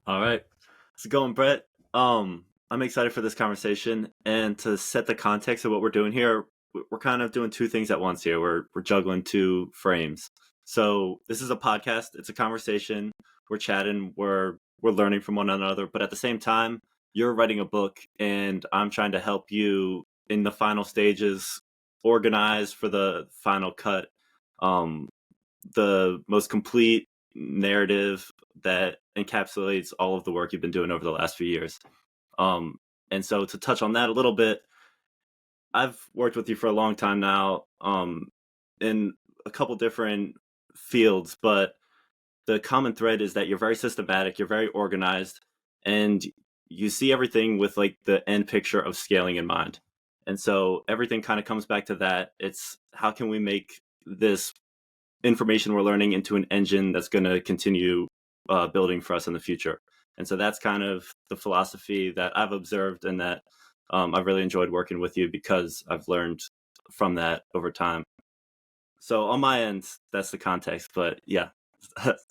All right. How's it going, Brett? I'm excited for this conversation and to set the context of what we're doing here. We're kind of doing two things at once here. We're juggling two frames. So this is a podcast. It's a conversation. We're chatting. We're learning from one another. But at the same time, you're writing a book, and I'm trying to help you in the final stages, organize for the final cut. Um, the most complete narrative that encapsulates all of the work you've been doing over the last few years. Um, and so to touch on that a little bit, I've worked with you for a long time now, in a couple different fields, but the common thread is that you're very systematic, you're very organized, and you see everything with like the end picture of scaling in mind. And so everything kind of comes back to that. It's how can we make this information we're learning into an engine that's going to continue building for us in the future. And so that's kind of the philosophy that I've observed, and that I've really enjoyed working with you because I've learned from that over time. So on my end, that's the context. But yeah,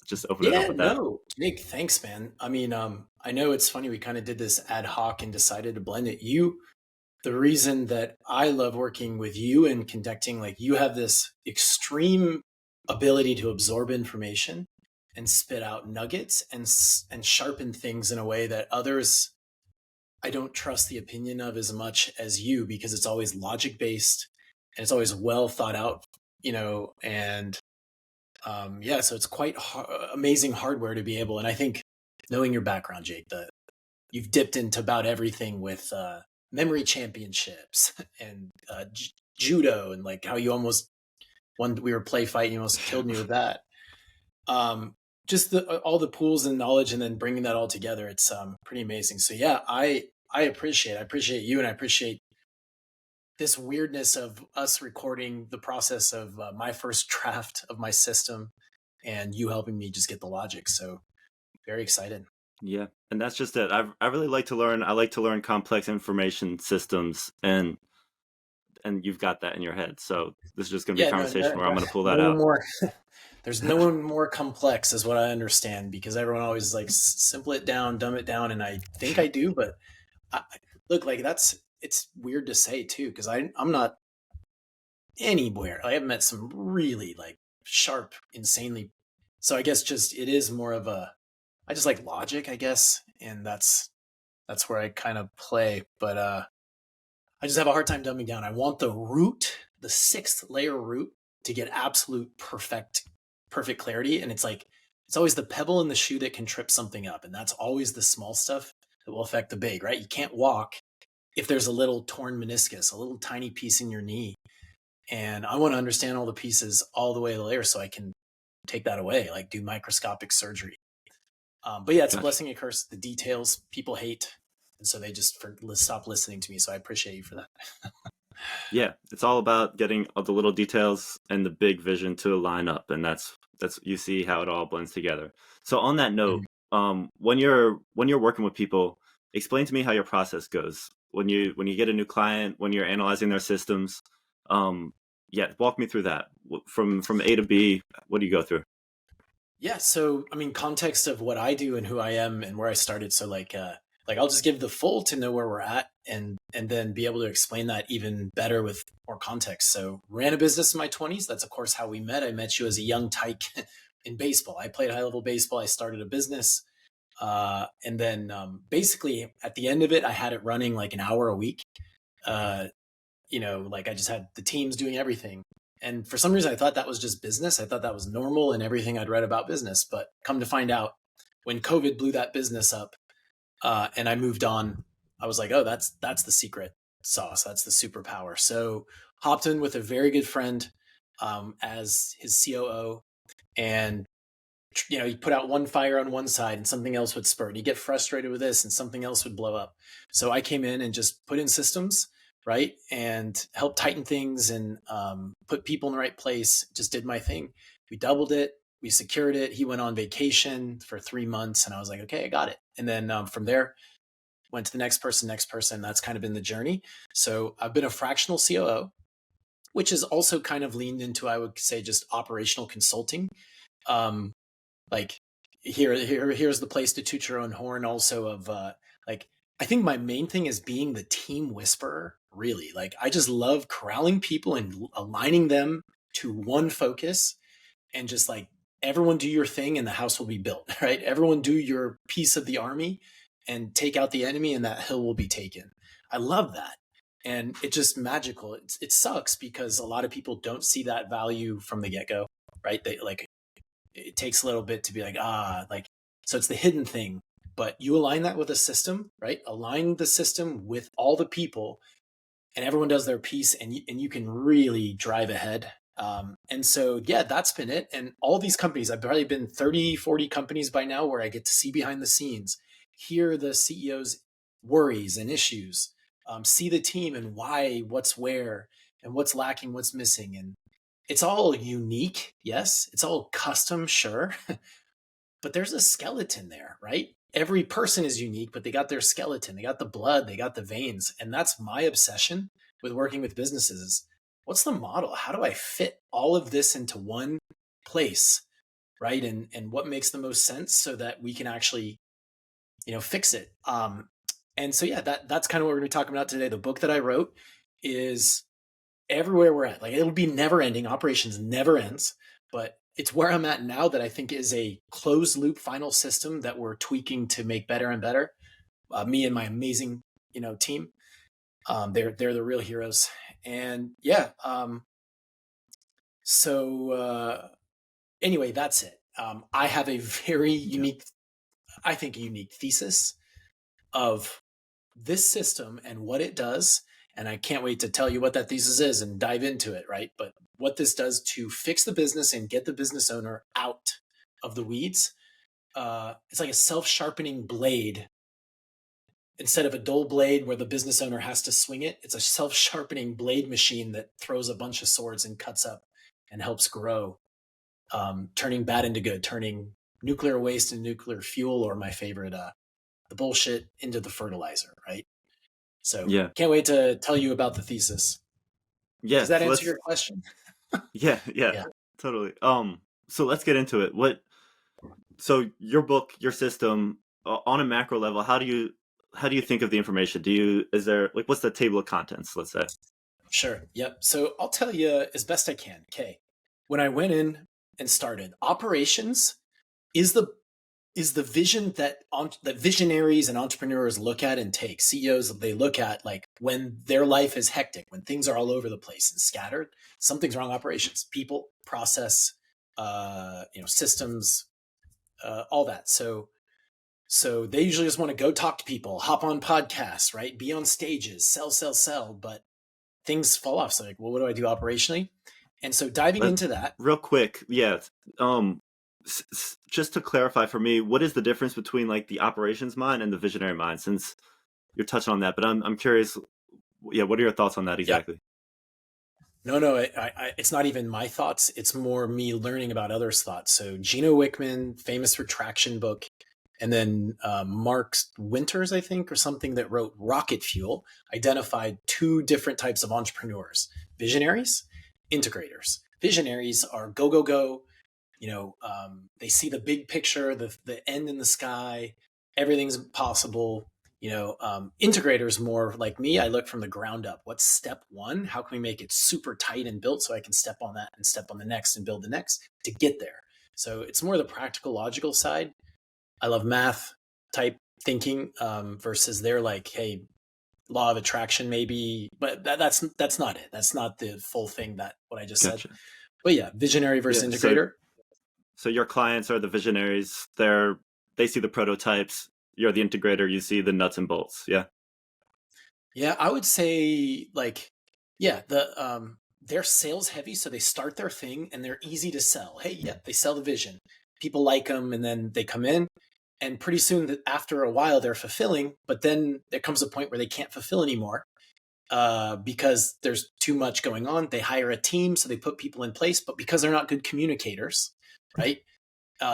just open it up Yeah, with that. no, Jake, thanks, man. I know it's funny we kind of did this ad hoc and decided to blend it. The reason that I love working with you and conducting, like you have this extreme ability to absorb information and spit out nuggets and sharpen things in a way that others I don't trust the opinion of as much as you because it's always logic based and it's always well thought out, and yeah, so it's quite amazing hardware to be able. And I think knowing your background, Jake, that you've dipped into about everything with memory championships and judo, and like how you almost we were play fight, you almost killed me with that. Um, just all the pools and knowledge, and then bringing that all together, it's pretty amazing. So yeah, I appreciate you, and I appreciate this weirdness of us recording the process of my first draft of my system and you helping me just get the logic. So very excited. Yeah, and that's just it. I really like to learn. I like to learn complex information systems, and you've got that in your head. So this is just going to be a Yeah, no, conversation where I'm going to pull no that one out. more. There's no one more complex, is what I understand, because everyone always like simple it down, dumb it down, and I think I do, but I, look, like it's weird to say too, because I'm not anywhere. I have met some really like sharp, insanely. So I guess just it is more of a. I just like logic, I guess, and that's where I kind of play. But I just have a hard time dumbing down. I want the root, the sixth layer root, to get absolute perfect clarity. And it's like it's always the pebble in the shoe that can trip something up, and that's always the small stuff that will affect the big. Right? You can't walk if there's a little torn meniscus, a little tiny piece in your knee, and I want to understand all the pieces all the way to the layer so I can take that away, like do microscopic surgery. But yeah, it's a Gotcha. blessing and a curse. The details people hate, and so they just stop listening to me. So I appreciate you for that. Yeah, it's all about getting all the little details and the big vision to line up, and that's you see how it all blends together. So on that note, Mhm. when you're working with people, explain to me how your process goes when you get a new client, when you're analyzing their systems. Um, yeah, walk me through that from A to B. What do you go through? Yeah, so I mean, context of what I do and who I am and where I started. So like I'll just give the full to know where we're at, and then be able to explain that even better with more context. So ran a business in my 20s. That's of course how we met. I met you as a young tyke in baseball. I played high level baseball. I started a business. And then basically at the end of it, I had it running like an hour a week. Uh, like I just had the teams doing everything. And for some reason, I thought that was just business. I thought that was normal in everything I'd read about business. But come to find out, when COVID blew that business up, and I moved on, I was like, oh, that's the secret sauce. That's the superpower. So hopped in with a very good friend as his COO, and you put out one fire on one side and something else would spurt. You get frustrated with this and something else would blow up. So I came in and just put in systems, right, and helped tighten things and put people in the right place. Just did my thing. We doubled it. We secured it. He went on vacation for 3 months, and I was like, okay, I got it. And then from there, went to the next person, next person. That's kind of been the journey. So I've been a fractional COO, which is also kind of leaned into, I would say, just operational consulting. Um, like here's the place to toot your own horn also of like, I think my main thing is being the team whisperer, really. Like, I just love corralling people and aligning them to one focus, and just like, everyone do your thing and the house will be built, right? Everyone do your piece of the army and take out the enemy and that hill will be taken. I love that. And it's just magical. It sucks because a lot of people don't see that value from the get-go, right? They like, it takes a little bit to be like, like, so it's the hidden thing, but you align that with a system, right? Align the system with all the people, and everyone does their piece, and you can really drive ahead. And so, yeah, that's been it. And all these companies, I've probably been 30, 40 companies by now where I get to see behind the scenes, hear the CEO's worries and issues, see the team and why, what's where, and what's lacking, what's missing. And it's all unique. Yes. It's all custom. Sure. But there's a skeleton there, right? Every person is unique, but they got their skeleton, they got the blood, they got the veins. And that's my obsession with working with businesses is, what's the model? How do I fit all of this into one place, right? And what makes the most sense so that we can actually, fix it. And so, yeah, that's kind of what we're going to be talking about today. The book that I wrote is everywhere we're at. Like, it'll be never ending. Operations never ends, but it's where I'm at now that I think is a closed loop final system that we're tweaking to make better and better. Me and my amazing, team. They're the real heroes. And yeah. Anyway, that's it. I have a very unique, I think, a unique thesis of this system and what it does. And I can't wait to tell you what that thesis is and dive into it, right? But what this does to fix the business and get the business owner out of the weeds. It's like a self-sharpening blade. Instead of a dull blade where the business owner has to swing it, it's a self-sharpening blade machine that throws a bunch of swords and cuts up and helps grow, turning bad into good, turning nuclear waste into nuclear fuel, or my favorite, the bullshit into the fertilizer, right? So Yeah. can't wait to tell you about the thesis. Yeah. Does that So answer your question? yeah, totally. So let's get into it. So your book, your system, on a macro level, how do you think of the information? Is there like, what's the table of contents, let's say? Sure. Yep. So I'll tell you as best I can. Okay. When I went in and started, operations is the vision that visionaries and entrepreneurs look at and take. CEOs, they look at, like, when their life is hectic, when things are all over the place and scattered, something's wrong. Operations, people, process, systems, all that. So they usually just want to go talk to people, hop on podcasts, right? Be on stages, sell, but things fall off. So like, well, what do I do operationally? And so diving into that. Real quick. Yeah. Just to clarify for me, what is the difference between like the operations mind and the visionary mind, since you're touching on that, but I'm curious. Yeah. What are your thoughts on that exactly? Yeah. No, it's not even my thoughts. It's more me learning about others' thoughts. So Gino Wickman, famous retraction book, and then Mark Winters, I think, or something, that wrote Rocket Fuel, identified two different types of entrepreneurs: visionaries, integrators. Visionaries are go, go, go. They see the big picture, the end in the sky, everything's possible. Integrators, more like me, I look from the ground up. What's step one? How can we make it super tight and built so I can step on that and step on the next and build the next to get there? So it's more the practical, logical side. I love math type thinking, versus they're like, hey, law of attraction maybe, but that's not it. That's not the full thing, that what I just said. But yeah, visionary versus integrator. So your clients are the visionaries. They see the prototypes. You're the integrator. You see the nuts and bolts. Yeah. Yeah, I would say, like, yeah, they're sales heavy, so they start their thing and they're easy to sell. Hey, yeah, they sell the vision. People like them, and then they come in, and pretty soon, after a while, they're fulfilling. But then there comes a point where they can't fulfill anymore, because there's too much going on. They hire a team, so they put people in place, but because they're not good communicators, right?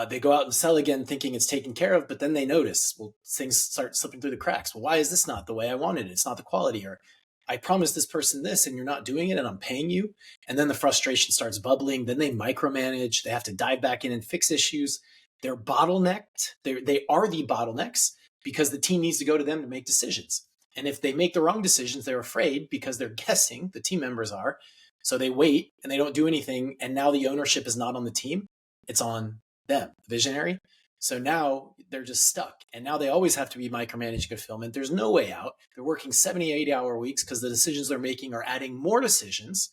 They go out and sell again thinking it's taken care of, but then they notice, well, things start slipping through the cracks. Well, why is this not the way I wanted it? It's not the quality, or I promised this person this and you're not doing it and I'm paying you. And then the frustration starts bubbling. Then they micromanage. They have to dive back in and fix issues. They're bottlenecked. They are the bottlenecks because the team needs to go to them to make decisions. And if they make the wrong decisions, they're afraid because they're guessing, the team members are. So they wait and they don't do anything. And now the ownership is not on the team. It's on them, the visionary. So now they're just stuck. And now they always have to be micromanaging fulfillment. There's no way out. They're working 70, 80-hour weeks because the decisions they're making are adding more decisions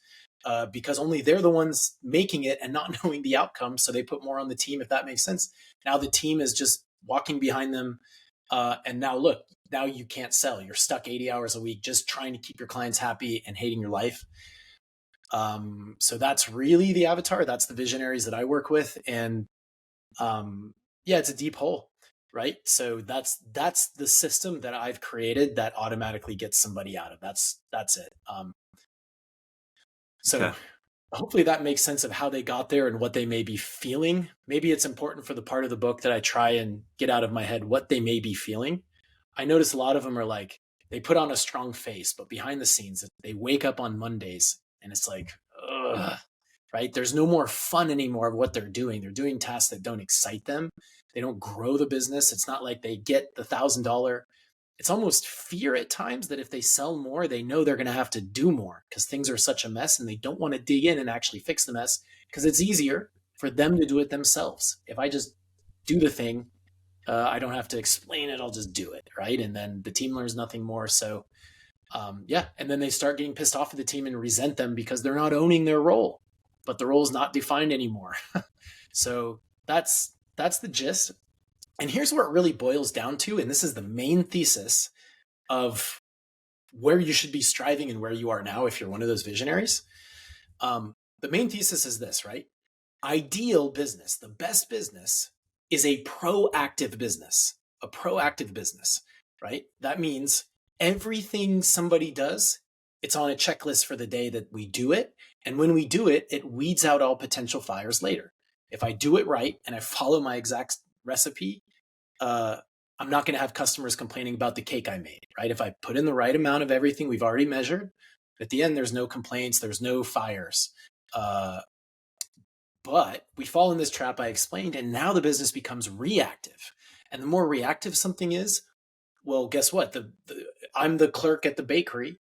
because only they're the ones making it and not knowing the outcome. So they put more on the team, if that makes sense. Now the team is just walking behind them. And now look, now you can't sell. You're stuck 80 hours a week just trying to keep your clients happy and hating your life. So that's really the avatar. That's the visionaries that I work with. And yeah, it's a deep hole, right? So that's the system that I've created that automatically gets somebody out of. That's it. So okay. Hopefully that makes sense of how they got there and what they may be feeling. Maybe it's important for the part of the book that I try and get out of my head what they may be feeling. I notice a lot of them are like, they put on a strong face, but behind the scenes, they wake up on Mondays and it's like, ugh, right? There's no more fun anymore of what they're doing. They're doing tasks that don't excite them. They don't grow the business. It's not like they get the $1,000. It's almost fear at times that if they sell more, they know they're going to have to do more because things are such a mess and they don't want to dig in and actually fix the mess because it's easier for them to do it themselves. If I just do the thing, I don't have to explain it. I'll just do it, right? And then the team learns nothing more. So yeah, and then they start getting pissed off at the team and resent them because they're not owning their role, but the role is not defined anymore. So that's the gist. And here's where it really boils down to, and this is the main thesis of where you should be striving and where you are now if you're one of those visionaries. The main thesis is this, right? Ideal business, the best business is a proactive business, right? That means everything somebody does, it's on a checklist for the day that we do it. And when we do it, it weeds out all potential fires later. If I do it right and I follow my exact recipe, I'm not going to have customers complaining about the cake I made, right? If I put in the right amount of everything we've already measured, at the end, there's no complaints, there's no fires. But we fall in this trap I explained, and now the business becomes reactive. And the more reactive something is, well, guess what? I'm the clerk at the bakery.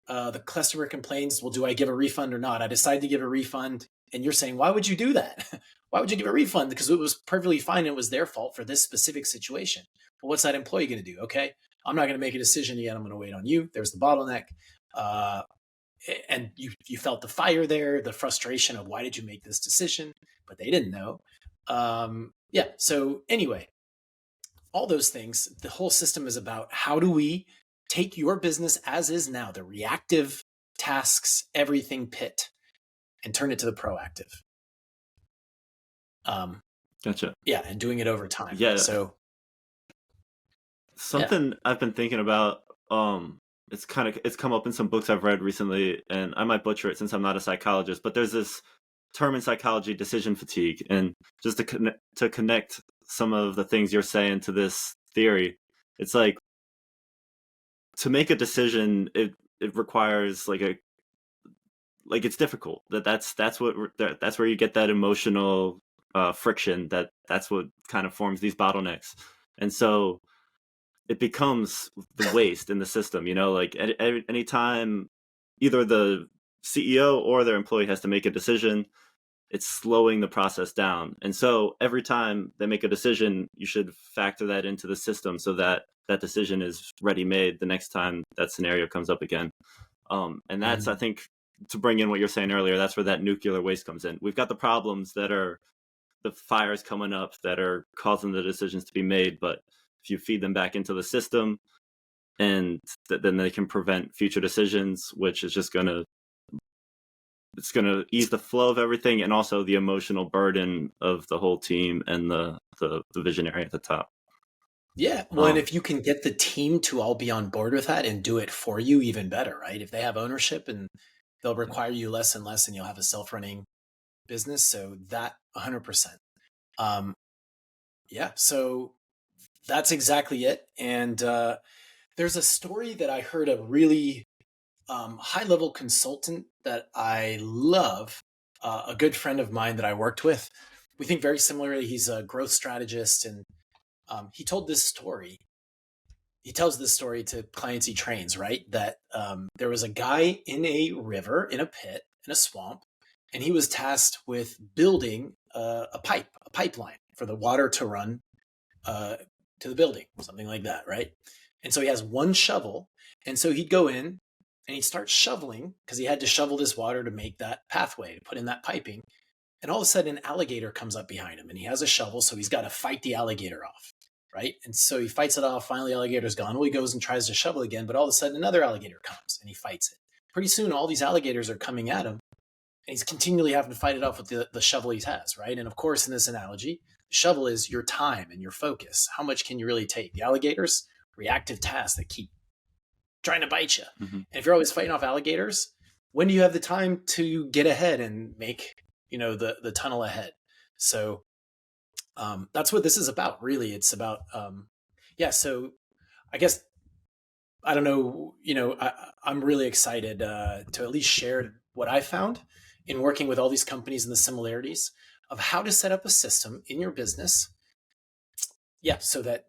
The customer complains, well, do I give a refund or not? I decide to give a refund. And you're saying, why would you do that? Why would you give a refund? Because it was perfectly fine. It was their fault for this specific situation. But what's that employee going to do? Okay, I'm not going to make a decision yet. I'm going to wait on you. There's the bottleneck. And you felt the fire there, the frustration of why did you make this decision? But they didn't know. Yeah. So anyway, all those things, the whole system is about how do we take your business as is now, the reactive tasks, everything pit, and turn it to the proactive. Gotcha. Yeah, and doing it over time. Yeah. So something I've been thinking about, it's come up in some books I've read recently, and I might butcher it since I'm not a psychologist, but there's this term in psychology, decision fatigue. And just to connect some of the things you're saying to this theory, it's like to make a decision, it requires it's difficult. That's where you get that emotional friction. That's what kind of forms these bottlenecks, and so it becomes the waste in the system. Like anytime either the CEO or their employee has to make a decision, it's slowing the process down. And so every time they make a decision, you should factor that into the system so that that decision is ready made the next time that scenario comes up again. And that's, I think, to bring in what you're saying earlier, that's where that nuclear waste comes in. We've got the problems that are the fires coming up that are causing the decisions to be made. But if you feed them back into the system, and then they can prevent future decisions, which is just going to ease the flow of everything and also the emotional burden of the whole team and the visionary at the top. Yeah. Well, and if you can get the team to all be on board with that and do it for you, even better, right? If they have ownership and they'll require you less and less and you'll have a self-running business. So that 100%. Yeah. So that's exactly it. And there's a story that I heard a really high-level consultant that I love, a good friend of mine that I worked with. we think very similarly. He's a growth strategist, and he told this story. He tells this story to clients he trains, right? That there was a guy in a river, in a pit, in a swamp, and he was tasked with building a pipeline for the water to run to the building, something like that, right? And so he has one shovel, and so he'd go in and he'd start shoveling because he had to shovel this water to make that pathway, to put in that piping. And all of a sudden, an alligator comes up behind him, and he has a shovel, so he's got to fight the alligator off, right? And so he fights it off. Finally, the alligator's gone. Well, he goes and tries to shovel again, but all of a sudden, another alligator comes, and he fights it. Pretty soon, all these alligators are coming at him, and he's continually having to fight it off with the shovel he has, right? And of course, in this analogy, the shovel is your time and your focus. How much can you really take? The alligators, reactive tasks that keep trying to bite you. Mm-hmm. And if you're always fighting off alligators, when do you have the time to get ahead and make the tunnel ahead? So that's what this is about, really. It's about so I guess I don't know, I'm really excited to at least share what I found in working with all these companies and the similarities of how to set up a system in your business so that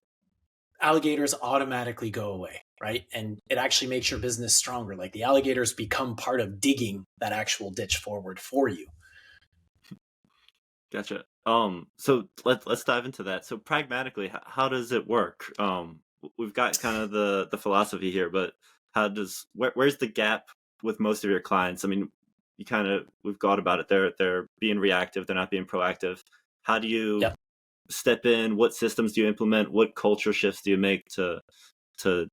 alligators automatically go away, right? And it actually makes your business stronger. Like the alligators become part of digging that actual ditch forward for you. Gotcha. So let's dive into that. So pragmatically, how does it work? We've got kind of the philosophy here, but where's the gap with most of your clients? I mean, we've got about it. They're being reactive. They're not being proactive. How do you step in? What systems do you implement? What culture shifts do you make to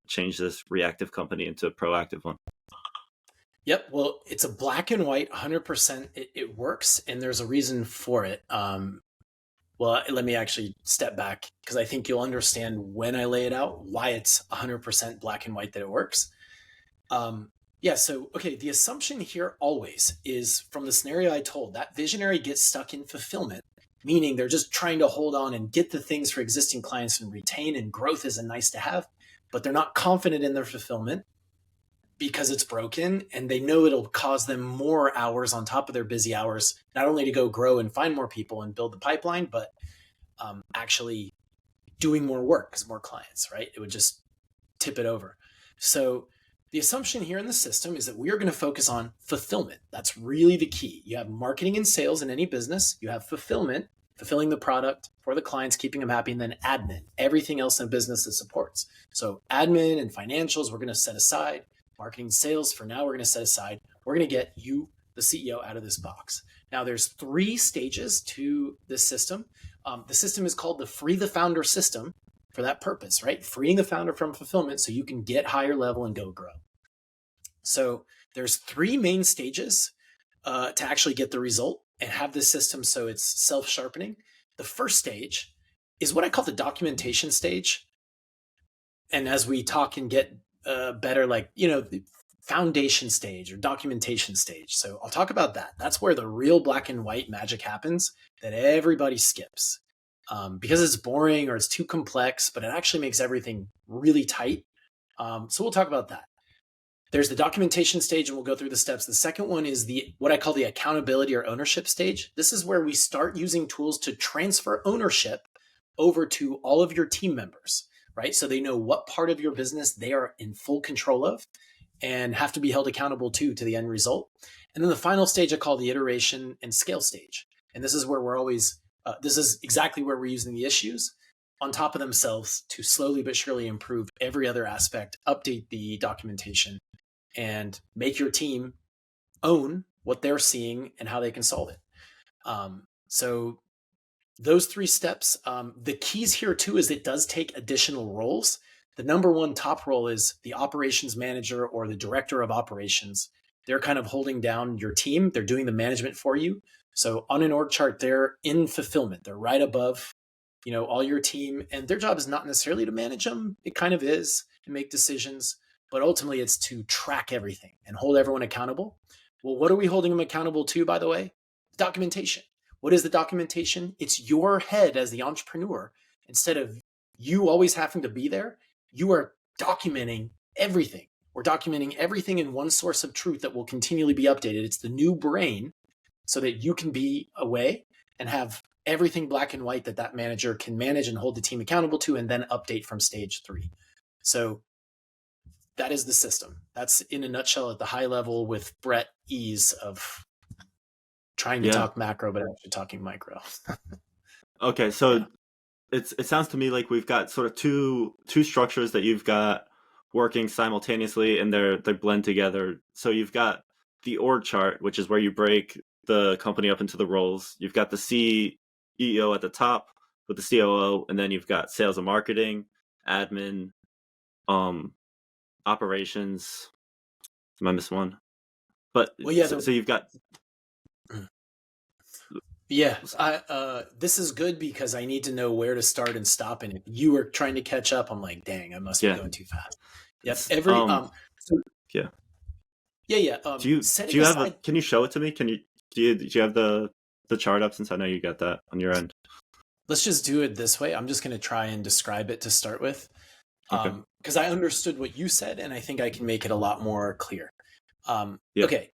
change this reactive company into a proactive one? Yep. Well, it's a black and white, 100%. It works, and there's a reason for it. Well, let me actually step back because I think you'll understand when I lay it out why it's 100% black and white that it works. The assumption here always is from the scenario I told, that visionary gets stuck in fulfillment, meaning they're just trying to hold on and get the things for existing clients and retain, and growth is a nice to have, but they're not confident in their fulfillment because it's broken, and they know it'll cause them more hours on top of their busy hours, not only to go grow and find more people and build the pipeline, but actually doing more work because more clients, right? It would just tip it over. So the assumption here in the system is that we are going to focus on fulfillment. That's really the key. You have marketing and sales in any business. You have fulfillment, fulfilling the product for the clients, keeping them happy, and then admin, everything else in a business that supports. So admin and financials, we're going to set aside. Marketing and sales, for now, we're going to set aside. We're going to get you, the CEO, out of this box. Now, there's 3 stages to this system. The system is called the Free the Founder system for that purpose, right? Freeing the founder from fulfillment so you can get higher level and go grow. So there's 3 main stages to actually get the result and have this system so it's self-sharpening. The first stage is what I call the documentation stage. And as we talk and get better, the foundation stage or documentation stage. So I'll talk about that. That's where the real black and white magic happens that everybody skips because it's boring or it's too complex, but it actually makes everything really tight. So we'll talk about that. There's the documentation stage, and we'll go through the steps. The second one is what I call the accountability or ownership stage. This is where we start using tools to transfer ownership over to all of your team members, right? So they know what part of your business they are in full control of and have to be held accountable to the end result. And then the final stage I call the iteration and scale stage. And this is where we're always, this is exactly where we're using the issues on top of themselves to slowly but surely improve every other aspect, update the documentation, and make your team own what they're seeing and how they can solve it. So those 3 steps, the keys here too is it does take additional roles. The number 1 top role is the operations manager or the director of operations. They're kind of holding down your team. They're doing the management for you. So on an org chart, they're in fulfillment. They're right above, all your team, and their job is not necessarily to manage them. It kind of is and make decisions, but ultimately it's to track everything and hold everyone accountable. Well, what are we holding them accountable to, by the way? Documentation. What is the documentation? It's your head as the entrepreneur. Instead of you always having to be there, you are documenting everything. We're documenting everything in one source of truth that will continually be updated. It's the new brain so that you can be away and have everything black and white that manager can manage and hold the team accountable to, and then update from stage 3. So that is the system. That's in a nutshell at the high level with Brett ease of trying to talk macro, but actually talking micro. Okay. So it sounds to me like we've got sort of two structures that you've got working simultaneously, and they blend together. So you've got the org chart, which is where you break the company up into the roles. You've got the CEO at the top with the COO, and then you've got sales and marketing, admin, operations. Am I missing one? But so you've got. Yeah, this is good because I need to know where to start and stop. And if you were trying to catch up, I'm like, dang, I must be going too fast. Yes, Yeah. Do you have can you show it to me? do you have the chart up, since I know you got that on your end? Let's just do it this way. I'm just going to try and describe it to start with. Because I understood what you said, and I think I can make it a lot more clear. Okay.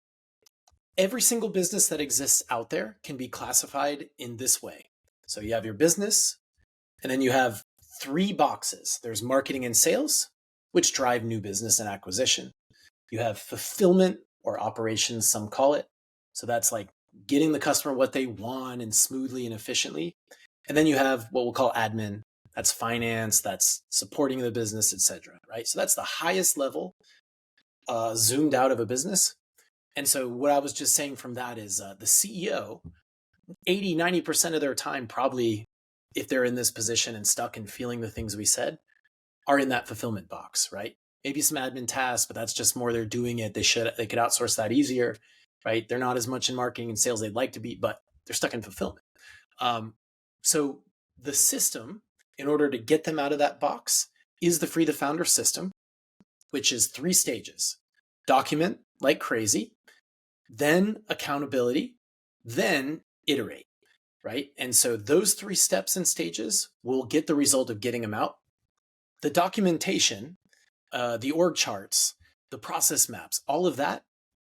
Every single business that exists out there can be classified in this way. So you have your business, and then you have 3 boxes. There's marketing and sales, which drive new business and acquisition. You have fulfillment or operations, some call it. So that's like getting the customer what they want and smoothly and efficiently. And then you have what we'll call admin. That's finance, that's supporting the business, etc. Right? So that's the highest level zoomed out of a business. And so what I was just saying from that is the CEO, 80, 90% of their time, probably if they're in this position and stuck and feeling the things we said, are in that fulfillment box, right? Maybe some admin tasks, but that's just more they're doing it. They could outsource that easier, right? They're not as much in marketing and sales they'd like to be, but they're stuck in fulfillment. So the system, in order to get them out of that box, is the Free the Founder system, which is 3 stages. Document like crazy, then accountability, then iterate, right? And so those 3 steps and stages will get the result of getting them out. The documentation, the org charts, the process maps, all of that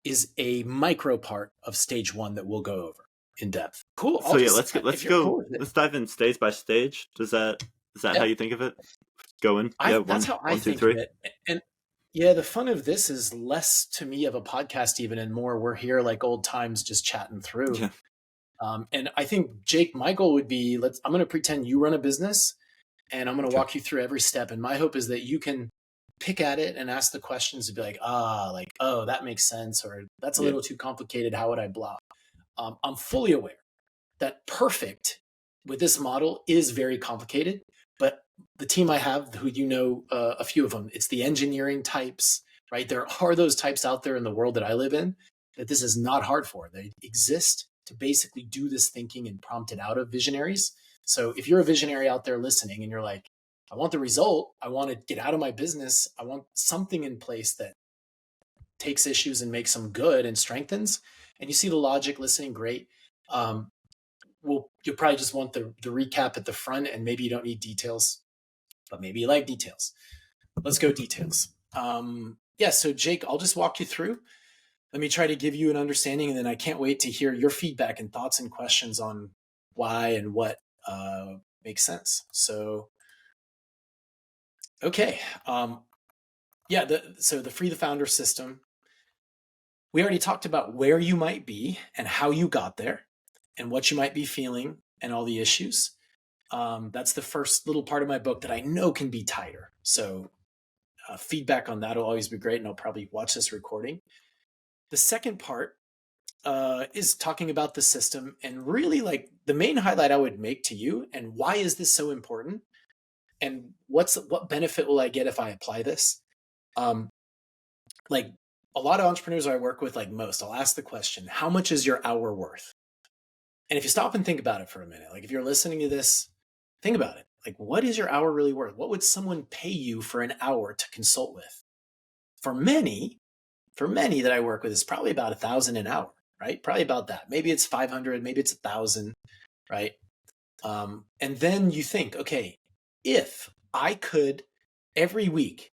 is a micro part of stage 1 that we'll go over in depth. Cool. So let's dive in stage by stage. Is that how you think of it? That's how I think of it. And the fun of this is less to me of a podcast even, and more we're here like old times just chatting through. Yeah. And I think, Jake, my goal would be, I'm going to pretend you run a business, and I'm going to walk you through every step. And my hope is that you can pick at it and ask the questions and be like, oh, that makes sense, or that's a little too complicated. How would I blah? I'm fully aware that perfect with this model is very complicated, but the team I have, who a few of them, it's the engineering types, right? There are those types out there in the world that I live in that this is not hard for. They exist to basically do this thinking and prompt it out of visionaries. So if you're a visionary out there listening and you're like, I want the result, I want to get out of my business, I want something in place that takes issues and makes them good and strengthens, and you see the logic listening, great. You'll probably just want the recap at the front, and maybe you don't need details, but maybe you like details. Let's go details. So Jake, I'll just walk you through. Let me try to give you an understanding, and then I can't wait to hear your feedback and thoughts and questions on why and what makes sense. So, okay. The Free the Founder system. We already talked about where you might be and how you got there and what you might be feeling and all the issues. That's the first little part of my book that I know can be tighter. So feedback on that will always be great, and I'll probably watch this recording. The second part is talking about the system, and really like the main highlight I would make to you, and why is this so important, and what benefit will I get if I apply this? Like a lot of entrepreneurs I work with, like most, I'll ask the question, how much is your hour worth? And if you stop and think about it for a minute, like if you're listening to this, think about it. Like, what is your hour really worth? What would someone pay you for an hour to consult with? For many that I work with, it's probably about $1,000 an hour, right? Probably about that. Maybe it's 500, maybe it's 1,000, right? And then you think, okay, if I could every week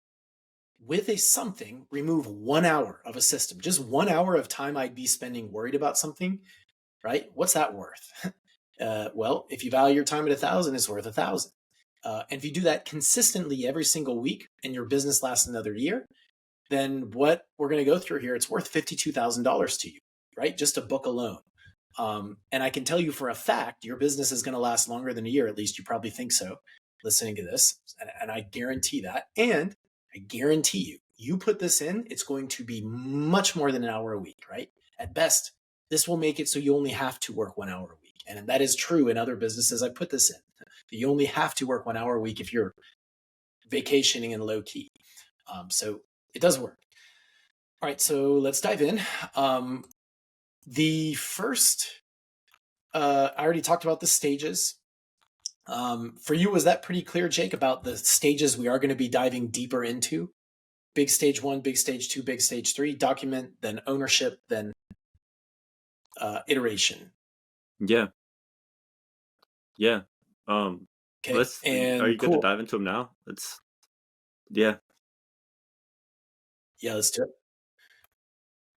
with something remove 1 hour of a system, just 1 hour of time I'd be spending worried about something, right? What's that worth? Well, if you value your time at 1,000, it's worth 1,000. And if you do that consistently every single week and your business lasts another year, then what we're going to go through here, it's worth $52,000 to you, right? Just a book alone. And I can tell you for a fact, your business is going to last longer than a year. At least you probably think so listening to this. And I guarantee that. And I guarantee you, you put this in, it's going to be much more than an hour a week, right? At best, this will make it so you only have to work 1 hour a week. And that is true in other businesses I put this in. You only have to work 1 hour a week if you're vacationing and low key. So it does work. All right, so let's dive in. The first, I already talked about the stages. For you, was that pretty clear, Jake, about the stages we are going to be diving deeper into? Big stage 1, big stage 2, big stage 3, document, then ownership, then iteration. Yeah. Okay. Are you good to dive into them now? Yeah, let's do it.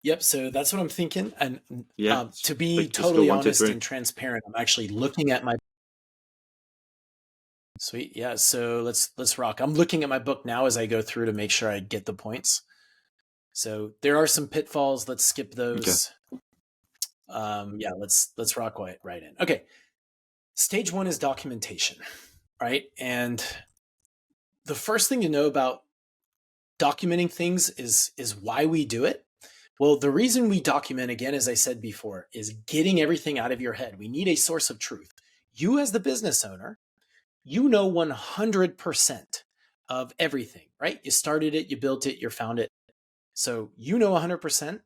Yep. So that's what I'm thinking. And to be like, totally honest and transparent, I'm actually looking at my. Sweet. Yeah. So let's rock. I'm looking at my book now as I go through to make sure I get the points. So there are some pitfalls. Let's skip those. Okay. Let's rock right in. Okay. Stage 1 is documentation, right? And the first thing to know about documenting things is why we do it. Well, the reason we document, again, as I said before, is getting everything out of your head. We need a source of truth. You as the business owner, you know 100% of everything, right? You started it, you built it, you found it. So you know 100%.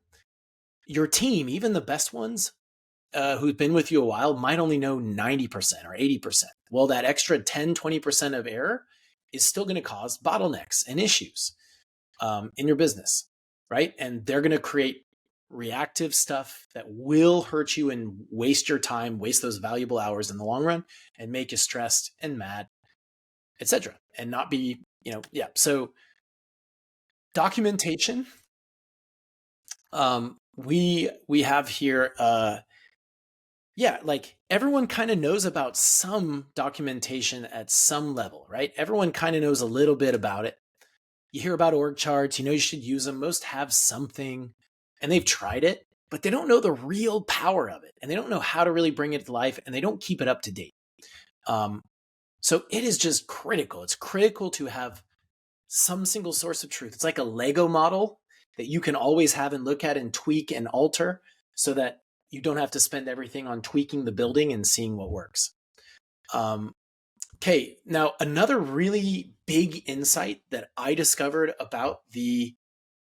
Your team, even the best ones who've been with you a while, might only know 90% or 80%. Well, that extra 10, 20% of error is still going to cause bottlenecks and issues in your business, right? And they're going to create reactive stuff that will hurt you and waste your time, waste those valuable hours in the long run, and make you stressed and mad, etc. And not be, So documentation, we have here, like everyone kind of knows about some documentation at some level, right? Everyone kind of knows a little bit about it. You hear about org charts, you should use them. Most have something and they've tried it, but they don't know the real power of it. And they don't know how to really bring it to life, and they don't keep it up to date. So it is just critical. It's critical to have some single source of truth. It's like a Lego model that you can always have and look at and tweak and alter so that you don't have to spend everything on tweaking the building and seeing what works. Okay, now another really big insight that I discovered about the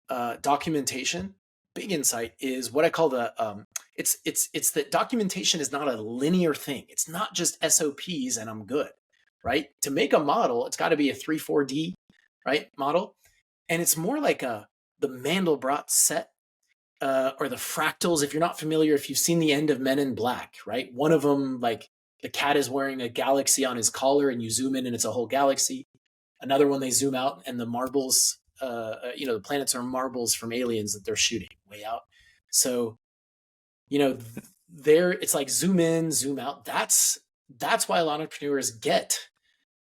documentation, big insight, is what I call the it's that documentation is not a linear thing. It's not just SOPs and I'm good, right? To make a model, it's got to be a 3-4D, right, model, and it's more like the Mandelbrot set or the fractals. If you're not familiar, if you've seen the end of Men in Black, right? One of them, like the cat is wearing a galaxy on his collar and you zoom in and it's a whole galaxy. Another one, they zoom out and the marbles, the planets are marbles from aliens that they're shooting way out. So, it's like zoom in, zoom out. That's why a lot of entrepreneurs get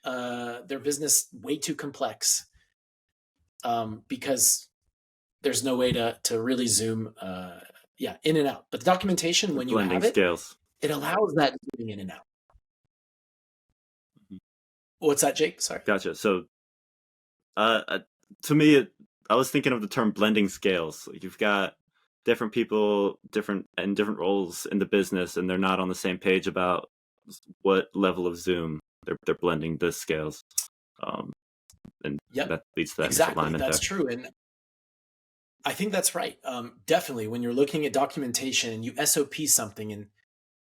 their business way too complex because there's no way to really zoom in and out. But the documentation, when you have it, scales. It allows that zooming in and out. What's that, Jake? Sorry. Gotcha. So to me, I was thinking of the term blending scales. Like, you've got different people, different roles in the business, and they're not on the same page about what level of zoom they're blending the scales. And that leads to that exactly. That's true. And I think that's right. Definitely, when you're looking at documentation and you SOP something, and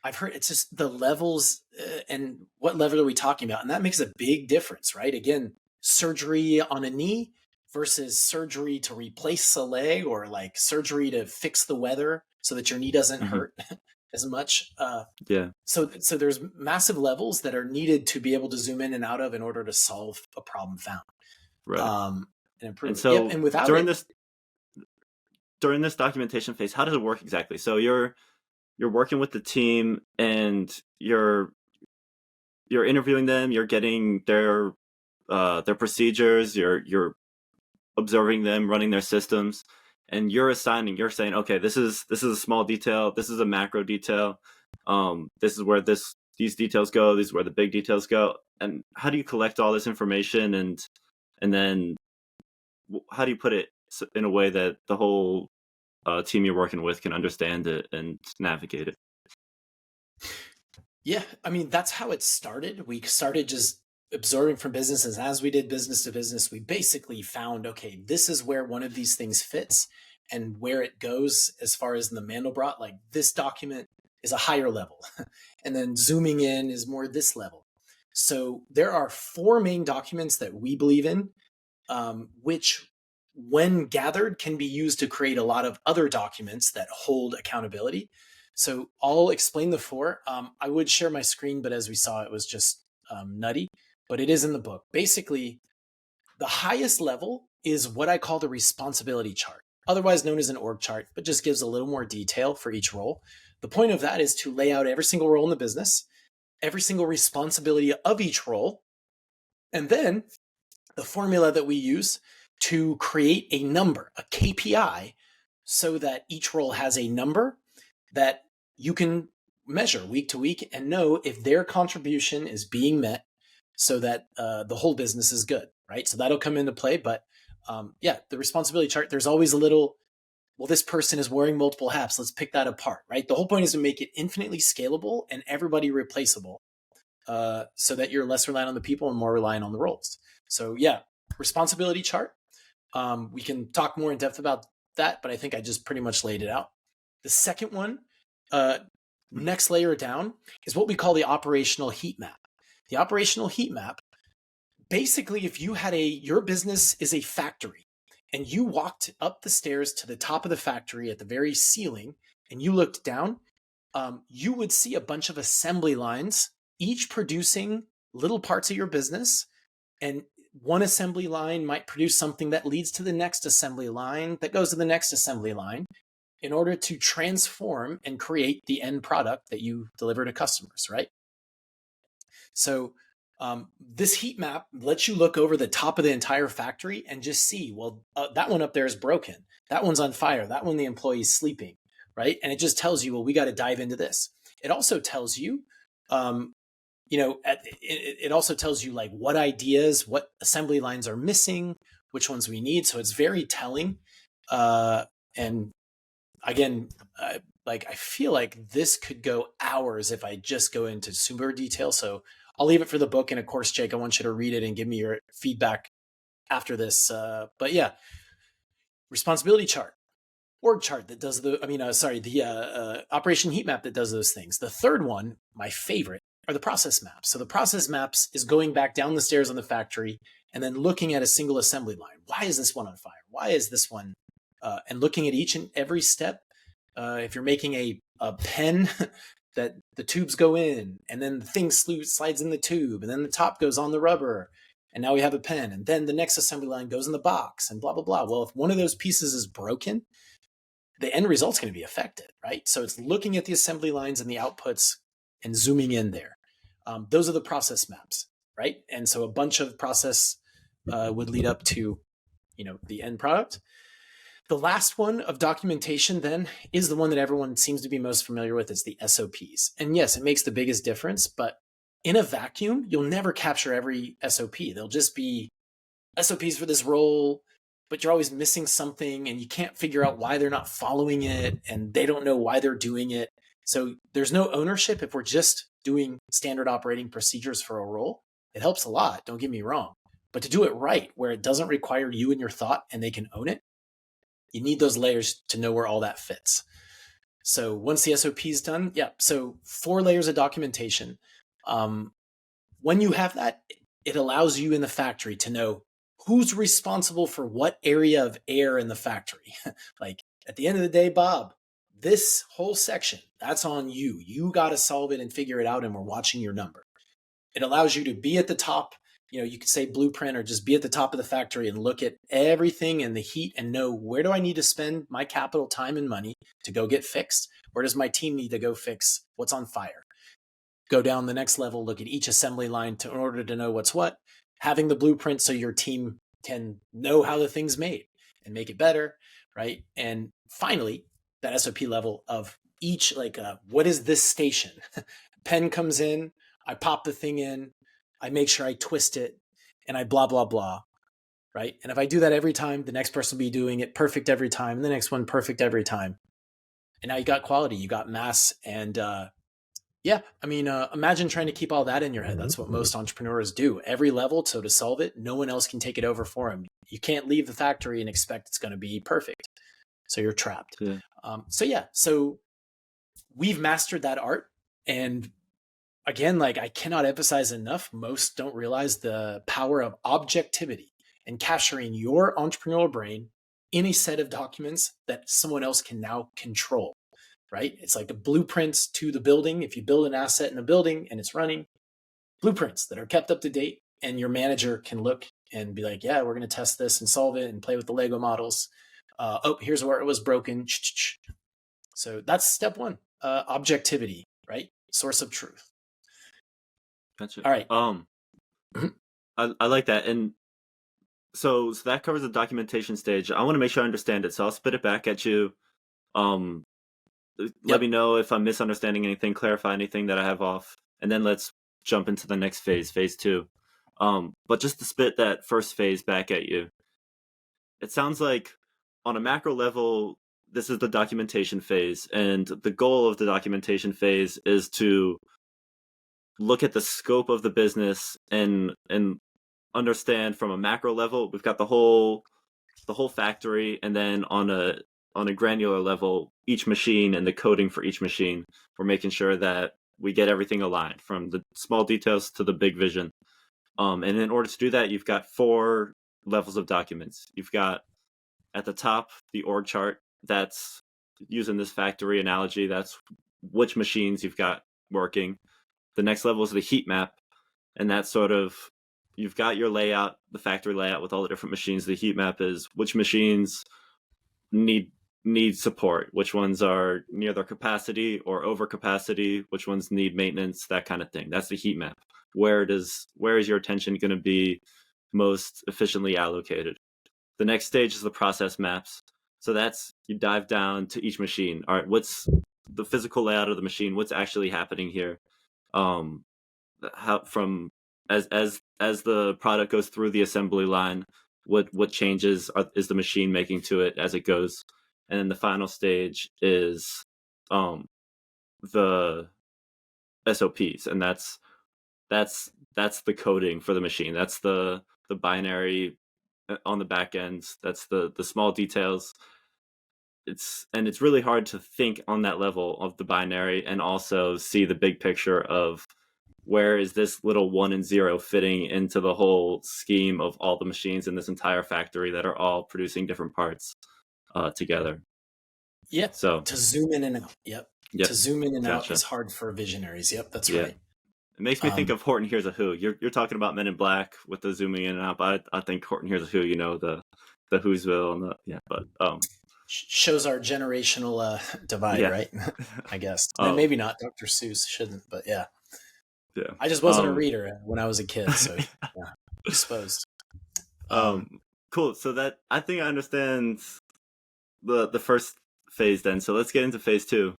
I've heard it's just the levels and what level are we talking about? And that makes a big difference, right? Again, surgery on a knee versus surgery to replace a leg, or like surgery to fix the weather so that your knee doesn't hurt as much. So there's massive levels that are needed to be able to zoom in and out of in order to solve a problem found. Right. And improve. And so and without during this documentation phase, how does it work exactly? So you're you're working with the team and you're interviewing them, you're getting their procedures, you're observing them, running their systems, and you're saying, okay, this is a small detail, this is a macro detail, this is where these details go, these is where the big details go. And how do you collect all this information, and then how do you put it in a way that the whole team you're working with can understand it and navigate it? Yeah, I mean, that's how it started. We started just absorbing from businesses. As we did business to business, we basically found, okay, this is where one of these things fits and where it goes as far as in the Mandelbrot, like this document is a higher level. And then zooming in is more this level. So there are four main documents that we believe in, which when gathered can be used to create a lot of other documents that hold accountability. So I'll explain the four. I would share my screen, but as we saw, it was just nutty, but it is in the book. Basically, the highest level is what I call the responsibility chart, otherwise known as an org chart, but just gives a little more detail for each role. The point of that is to lay out every single role in the business, every single responsibility of each role, and then the formula that we use to create a number, a KPI, so that each role has a number that you can measure week to week and know if their contribution is being met so that the whole business is good, right? So that'll come into play. But yeah, the responsibility chart, there's always a little, well, this person is wearing multiple hats. Let's pick that apart, right? The whole point is to make it infinitely scalable and everybody replaceable so that you're less reliant on the people and more reliant on the roles. So yeah, responsibility chart. We can talk more in depth about that, but I think I just pretty much laid it out. The second one, next layer down, is what we call the operational heat map. The operational heat map, basically, if you had your business is a factory and you walked up the stairs to the top of the factory at the very ceiling and you looked down, you would see a bunch of assembly lines, each producing little parts of your business. And one assembly line might produce something that leads to the next assembly line that goes to the next assembly line in order to transform and create the end product that you deliver to customers, right? So this heat map lets you look over the top of the entire factory and just see, well, that one up there is broken. That one's on fire. That one, the employee's sleeping, right? And it just tells you, well, we got to dive into this. It also tells you, it also tells you like what ideas, what assembly lines are missing, which ones we need. So it's very telling. And again, I feel like this could go hours if I just go into super detail. So I'll leave it for the book. And of course, Jake, I want you to read it and give me your feedback after this. But yeah, responsibility chart, org chart that does the operation heat map that does those things. The third one, my favorite, are the process maps. So the process maps is going back down the stairs on the factory and then looking at a single assembly line. Why is this one on fire? Why is this one? And looking at each and every step. If you're making a pen that the tubes go in and then the thing slides in the tube and then the top goes on the rubber and now we have a pen and then the next assembly line goes in the box and blah, blah, blah. Well, if one of those pieces is broken, the end result's going to be affected, right? So it's looking at the assembly lines and the outputs and zooming in there. Those are the process maps, right? And so a bunch of process would lead up to, the end product. The last one of documentation then is the one that everyone seems to be most familiar with. It's the SOPs. And yes, it makes the biggest difference, but in a vacuum, you'll never capture every SOP. There'll just be SOPs for this role, but you're always missing something and you can't figure out why they're not following it and they don't know why they're doing it. So there's no ownership if we're just doing standard operating procedures for a role. It helps a lot, don't get me wrong. But to do it right, where it doesn't require you and your thought and they can own it, you need those layers to know where all that fits. So once the SOP is done, so 4 layers of documentation. When you have that, it allows you in the factory to know who's responsible for what area of air in the factory. Like at the end of the day, Bob, this whole section, that's on you. You got to solve it and figure it out, and we're watching your number. It allows you to be at the top you could say blueprint, or just be at the top of the factory and look at everything in the heat and know, where do I need to spend my capital, time, and money to go get fixed? Where does my team need to go fix what's on fire? Go down the next level, look at each assembly line in order to know what's what. Having the blueprint so your team can know how the thing's made and make it better, right? And finally, that SOP level of each, what is this station? Pen comes in, I pop the thing in, I make sure I twist it, and I blah, blah, blah, right? And if I do that every time, the next person will be doing it perfect every time, and the next one perfect every time. And now you got quality, you got mass, and imagine trying to keep all that in your head. That's what most entrepreneurs do. Every level, so to solve it, no one else can take it over for them. You can't leave the factory and expect it's going to be perfect. So you're trapped. Yeah. So we've mastered that art. And again, I cannot emphasize enough, most don't realize the power of objectivity and capturing your entrepreneurial brain in a set of documents that someone else can now control, right? It's like the blueprints to the building. If you build an asset in a building and it's running, blueprints that are kept up to date, and your manager can look and be like, yeah, we're going to test this and solve it and play with the Lego models. Here's where it was broken. So that's step one, objectivity, right? Source of truth. Gotcha. All right. I like that. And so that covers the documentation stage. I want to make sure I understand it. So I'll spit it back at you. Let me know if I'm misunderstanding anything, clarify anything that I have off. And then let's jump into the next phase, phase two. But just to spit that first phase back at you, it sounds like on a macro level, this is the documentation phase. And the goal of the documentation phase is to look at the scope of the business and understand from a macro level. We've got the whole factory, and then on a granular level, each machine and the coding for each machine. We're making sure that we get everything aligned from the small details to the big vision. And in order to do that, you've got 4 levels of documents. You've got at the top the org chart. That's, using this factory analogy, that's which machines you've got working. The next level is the heat map, and that's sort of, you've got your layout, the factory layout with all the different machines. The heat map is which machines need support, which ones are near their capacity or over capacity, which ones need maintenance, that kind of thing. That's the heat map. Where is your attention going to be most efficiently allocated? The next stage is the process maps. So that's, you dive down to each machine. All right, what's the physical layout of the machine? What's actually happening here? How, from as the product goes through the assembly line, what changes is the machine making to it as it goes? And then the final stage is the SOPs, and that's the coding for the machine. That's the binary on the back end. That's the small details. It's really hard to think on that level of the binary and also see the big picture of where is this little 1 and 0 fitting into the whole scheme of all the machines in this entire factory that are all producing different parts together. Yeah. So to zoom in and out. Yep. To zoom in and Gotcha. out is hard for visionaries. Yep, that's Yeah. right. It makes me think of Horton Hears a Who. You're talking about Men in Black with the zooming in and out, but I think Horton Hears a Who, the Whoville and but shows our generational divide, right? I guess. Maybe not. Dr. Seuss shouldn't, but yeah. Yeah. I just wasn't a reader when I was a kid, so exposed. Cool. So that, I think I understand the first phase then. So let's get into phase 2.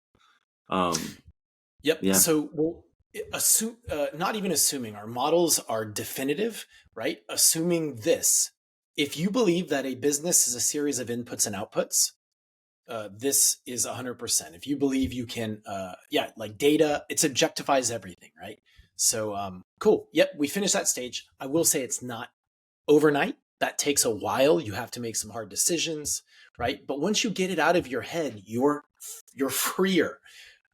Yep. Yeah. So we'll assume, not even assuming, our models are definitive, right? Assuming this, if you believe that a business is a series of inputs and outputs, this is 100%. If you believe you can, like data, it objectifies everything, right? So cool. Yep, we finished that stage. I will say it's not overnight. That takes a while. You have to make some hard decisions, right? But once you get it out of your head, you're freer,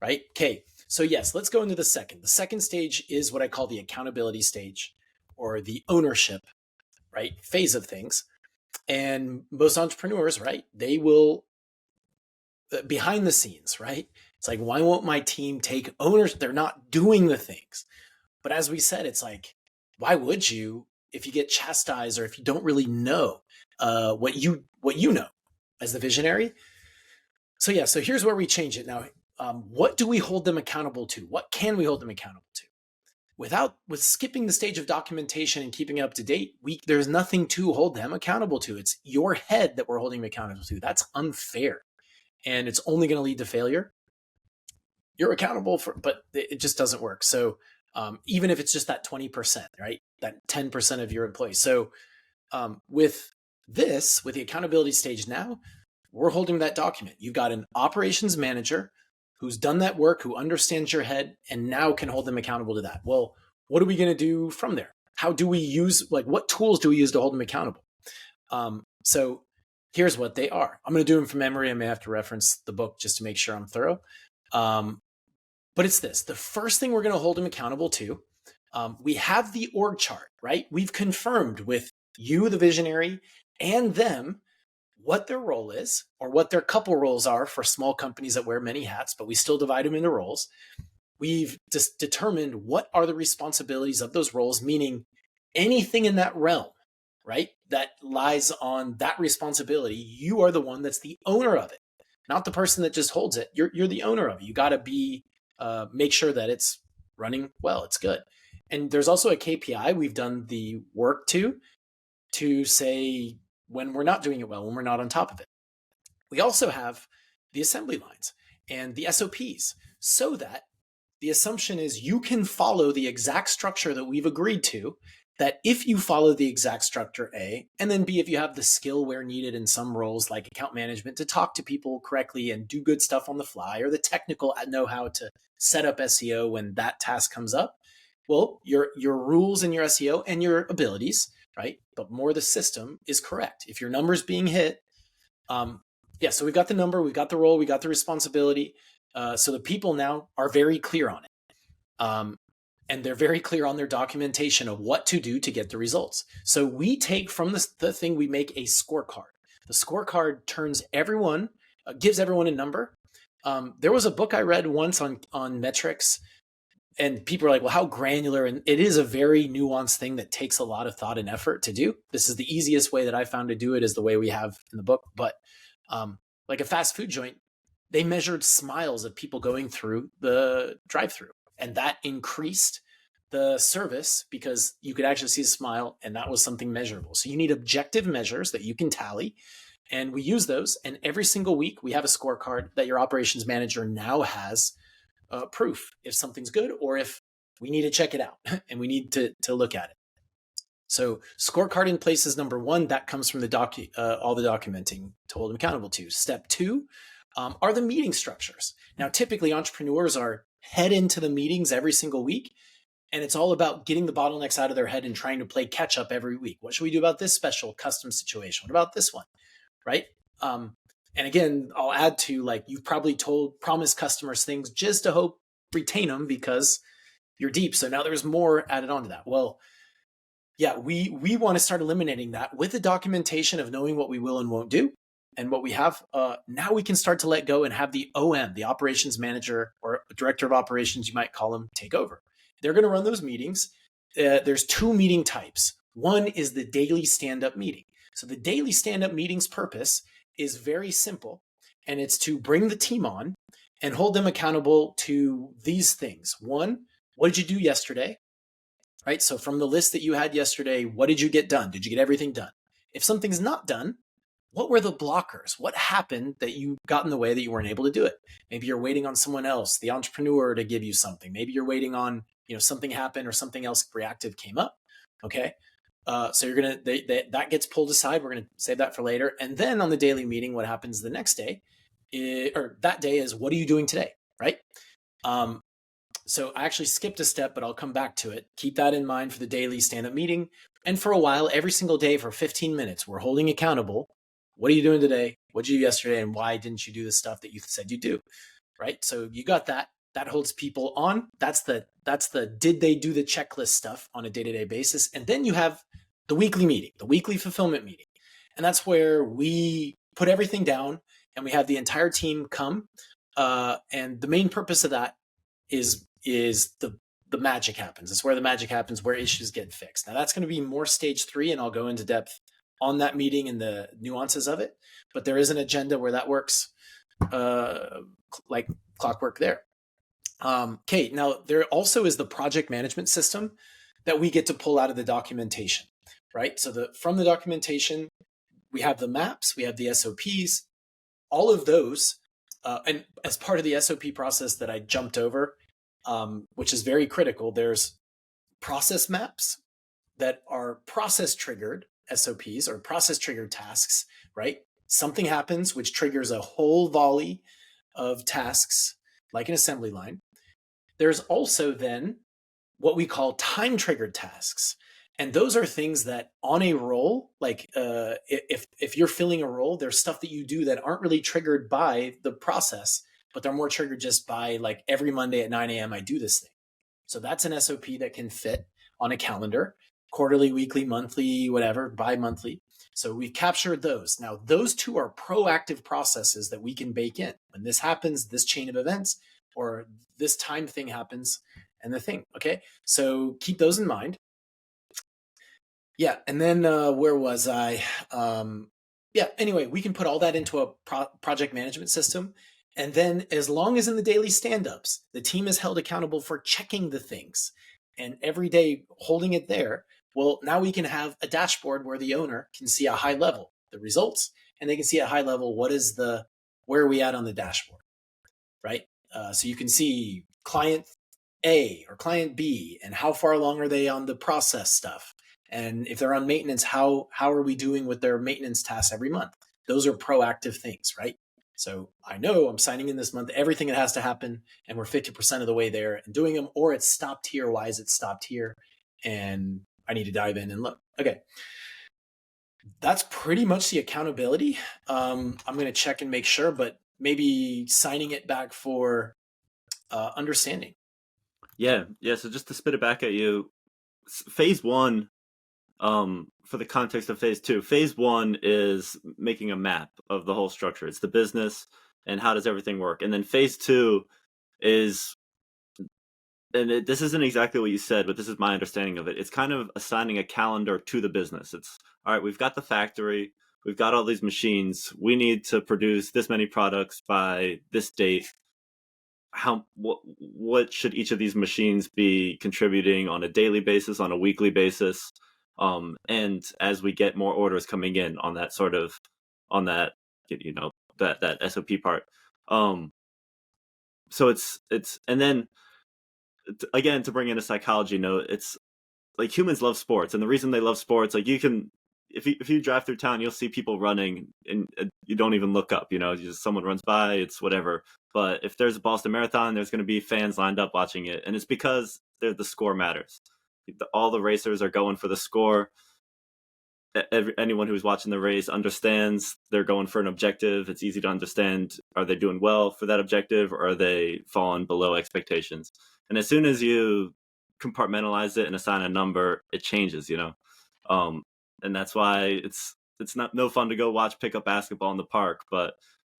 right? Okay. So yes, let's go into the second. The second stage is what I call the accountability stage, or the ownership, right, phase of things. And most entrepreneurs, right, they will, behind the scenes, right? It's like, why won't my team take ownership? They're not doing the things. But as we said, it's like, why would you? if you get chastised or if you don't really know what you know as the visionary. So yeah, so here's where we change it now. What do we hold them accountable to? What can we hold them accountable to? With skipping the stage of documentation and keeping it up to date, there's nothing to hold them accountable to. It's your head that we're holding them accountable to. That's unfair, and it's only going to lead to failure. You're accountable for, but it just doesn't work. So even if it's just that 20%, right, that 10% of your employees. So with the accountability stage now, we're holding that document. You've got an operations manager who's done that work, who understands your head, and now can hold them accountable to that. Well, what are we going to do from there? How do we use, what tools do we use to hold them accountable? So here's what they are. I'm going to do them from memory. I may have to reference the book just to make sure I'm thorough. But it's this. The first thing we're going to hold them accountable to, we have the org chart, right? We've confirmed with you, the visionary, and them what their role is, or what their couple roles are for small companies that wear many hats, but we still divide them into roles. We've just determined what are the responsibilities of those roles, meaning anything in that realm, right, that lies on that responsibility, you are the one that's the owner of it, not the person that just holds it. You're the owner of it. You got to be make sure that it's running well, it's good. And there's also a KPI we've done the work to say when we're not doing it well, when we're not on top of it. We also have the assembly lines and the SOPs, so that the assumption is you can follow the exact structure that we've agreed to, that if you follow the exact structure A, and then B, if you have the skill where needed in some roles like account management to talk to people correctly and do good stuff on the fly, or the technical know-how to set up SEO when that task comes up, well, your rules and your SEO and your abilities, right? But more the system is correct. If your number's being hit, so we've got the number, we've got the role, we got the responsibility. So the people now are very clear on it. And they're very clear on their documentation of what to do to get the results. So we take from the thing, we make a scorecard. The scorecard gives everyone a number. There was a book I read once on metrics, and people are like, well, how granular? And it is a very nuanced thing that takes a lot of thought and effort to do. This is the easiest way that I found to do it, is the way we have in the book. But like a fast food joint, they measured smiles of people going through the drive-through, and that increased the service because you could actually see a smile, and that was something measurable. So you need objective measures that you can tally, and we use those. And every single week we have a scorecard that your operations manager now has proof if something's good or if we need to check it out and we need to look at it. So scorecard in place is number one. That comes from all the documenting to hold them accountable to. Step two are the meeting structures. Now, typically entrepreneurs are head into the meetings every single week, and it's all about getting the bottlenecks out of their head and trying to play catch up every week. What should we do about this special custom situation? What about this one? Right? And again, I'll add to, like, you've probably promised customers things just to retain them because you're deep. So now there's more added on to that. Well, yeah, we want to start eliminating that with the documentation of knowing what we will and won't do. And what we have, now we can start to let go and have the OM, the operations manager or director of operations, you might call them, take over. They're going to run those meetings. There's two meeting types. One is the daily stand-up meeting. So the daily stand-up meeting's purpose is very simple, and it's to bring the team on and hold them accountable to these things. One, what did you do yesterday? Right? So from the list that you had yesterday, what did you get done? Did you get everything done? If something's not done, what were the blockers? What happened that you got in the way that you weren't able to do it? Maybe you're waiting on someone else, the entrepreneur, to give you something. Maybe you're waiting on, something happened or something else reactive came up. Okay. So that gets pulled aside. We're going to save that for later. And then on the daily meeting, what happens the next day or that day is, what are you doing today? Right. So I actually skipped a step, but I'll come back to it. Keep that in mind for the daily stand-up meeting. And for a while, every single day for 15 minutes, we're holding accountable. What are you doing today? What did you do yesterday? And why didn't you do the stuff that you said you do? Right. So you got that. That holds people on. That's the did they do the checklist stuff on a day-to-day basis. And then you have the weekly meeting, the weekly fulfillment meeting. And that's where we put everything down and we have the entire team come. And the main purpose of that is the magic happens. It's where the magic happens, where issues get fixed. Now that's going to be more stage 3, and I'll go into depth on that meeting and the nuances of it. But there is an agenda where that works like clockwork there. Okay, now there also is the project management system that we get to pull out of the documentation, right? So from the documentation, we have the maps, we have the SOPs, all of those. And as part of the SOP process that I jumped over, which is very critical, there's process maps that are process triggered SOPs or process triggered tasks, right? Something happens which triggers a whole volley of tasks like an assembly line. There's also then what we call time triggered tasks. And those are things that on a roll, like if you're filling a role, there's stuff that you do that aren't really triggered by the process, but they're more triggered just by like every Monday at 9 a.m. I do this thing. So that's an SOP that can fit on a calendar, quarterly, weekly, monthly, whatever, bi-monthly. So we've captured those. Now, those two are proactive processes that we can bake in. When this happens, this chain of events, or this time thing happens, and the thing, okay? So keep those in mind. Yeah, and then where was I? Anyway, we can put all that into a project management system. And then as long as in the daily stand-ups, the team is held accountable for checking the things and every day holding it there, well, now we can have a dashboard where the owner can see a high level, the results, and they can see at high level, where are we at on the dashboard, right? So you can see client A or client B and how far along are they on the process stuff. And if they're on maintenance, how are we doing with their maintenance tasks every month? Those are proactive things, right? So I know I'm signing in this month, everything that has to happen, and we're 50% of the way there and doing them, or it's stopped here. Why is it stopped here? And I need to dive in and look. Okay. That's pretty much the accountability. I'm going to check and make sure, but maybe signing it back for understanding. Yeah. So just to spit it back at you, phase 1, for the context of phase 2, phase 1 is making a map of the whole structure. It's the business and how does everything work. And then phase 2 is, and this isn't exactly what you said, but this is my understanding of it. It's kind of assigning a calendar to the business. It's, all right, we've got the factory, we've got all these machines, we need to produce this many products by this date. What should each of these machines be contributing on a daily basis, on a weekly basis? And as we get more orders coming in on that that SOP part. So it's, and then again, to bring in a psychology note, it's like humans love sports, and the reason they love sports, like you can, if you drive through town, you'll see people running and you don't even look up, just someone runs by, it's whatever. But if there's a Boston Marathon, there's going to be fans lined up watching it. And it's because the score matters. All the racers are going for the score. Anyone who's watching the race understands they're going for an objective. It's easy to understand, are they doing well for that objective, or are they falling below expectations? And as soon as you compartmentalize it and assign a number, it changes, and that's why it's not no fun to go watch pickup basketball in the park, but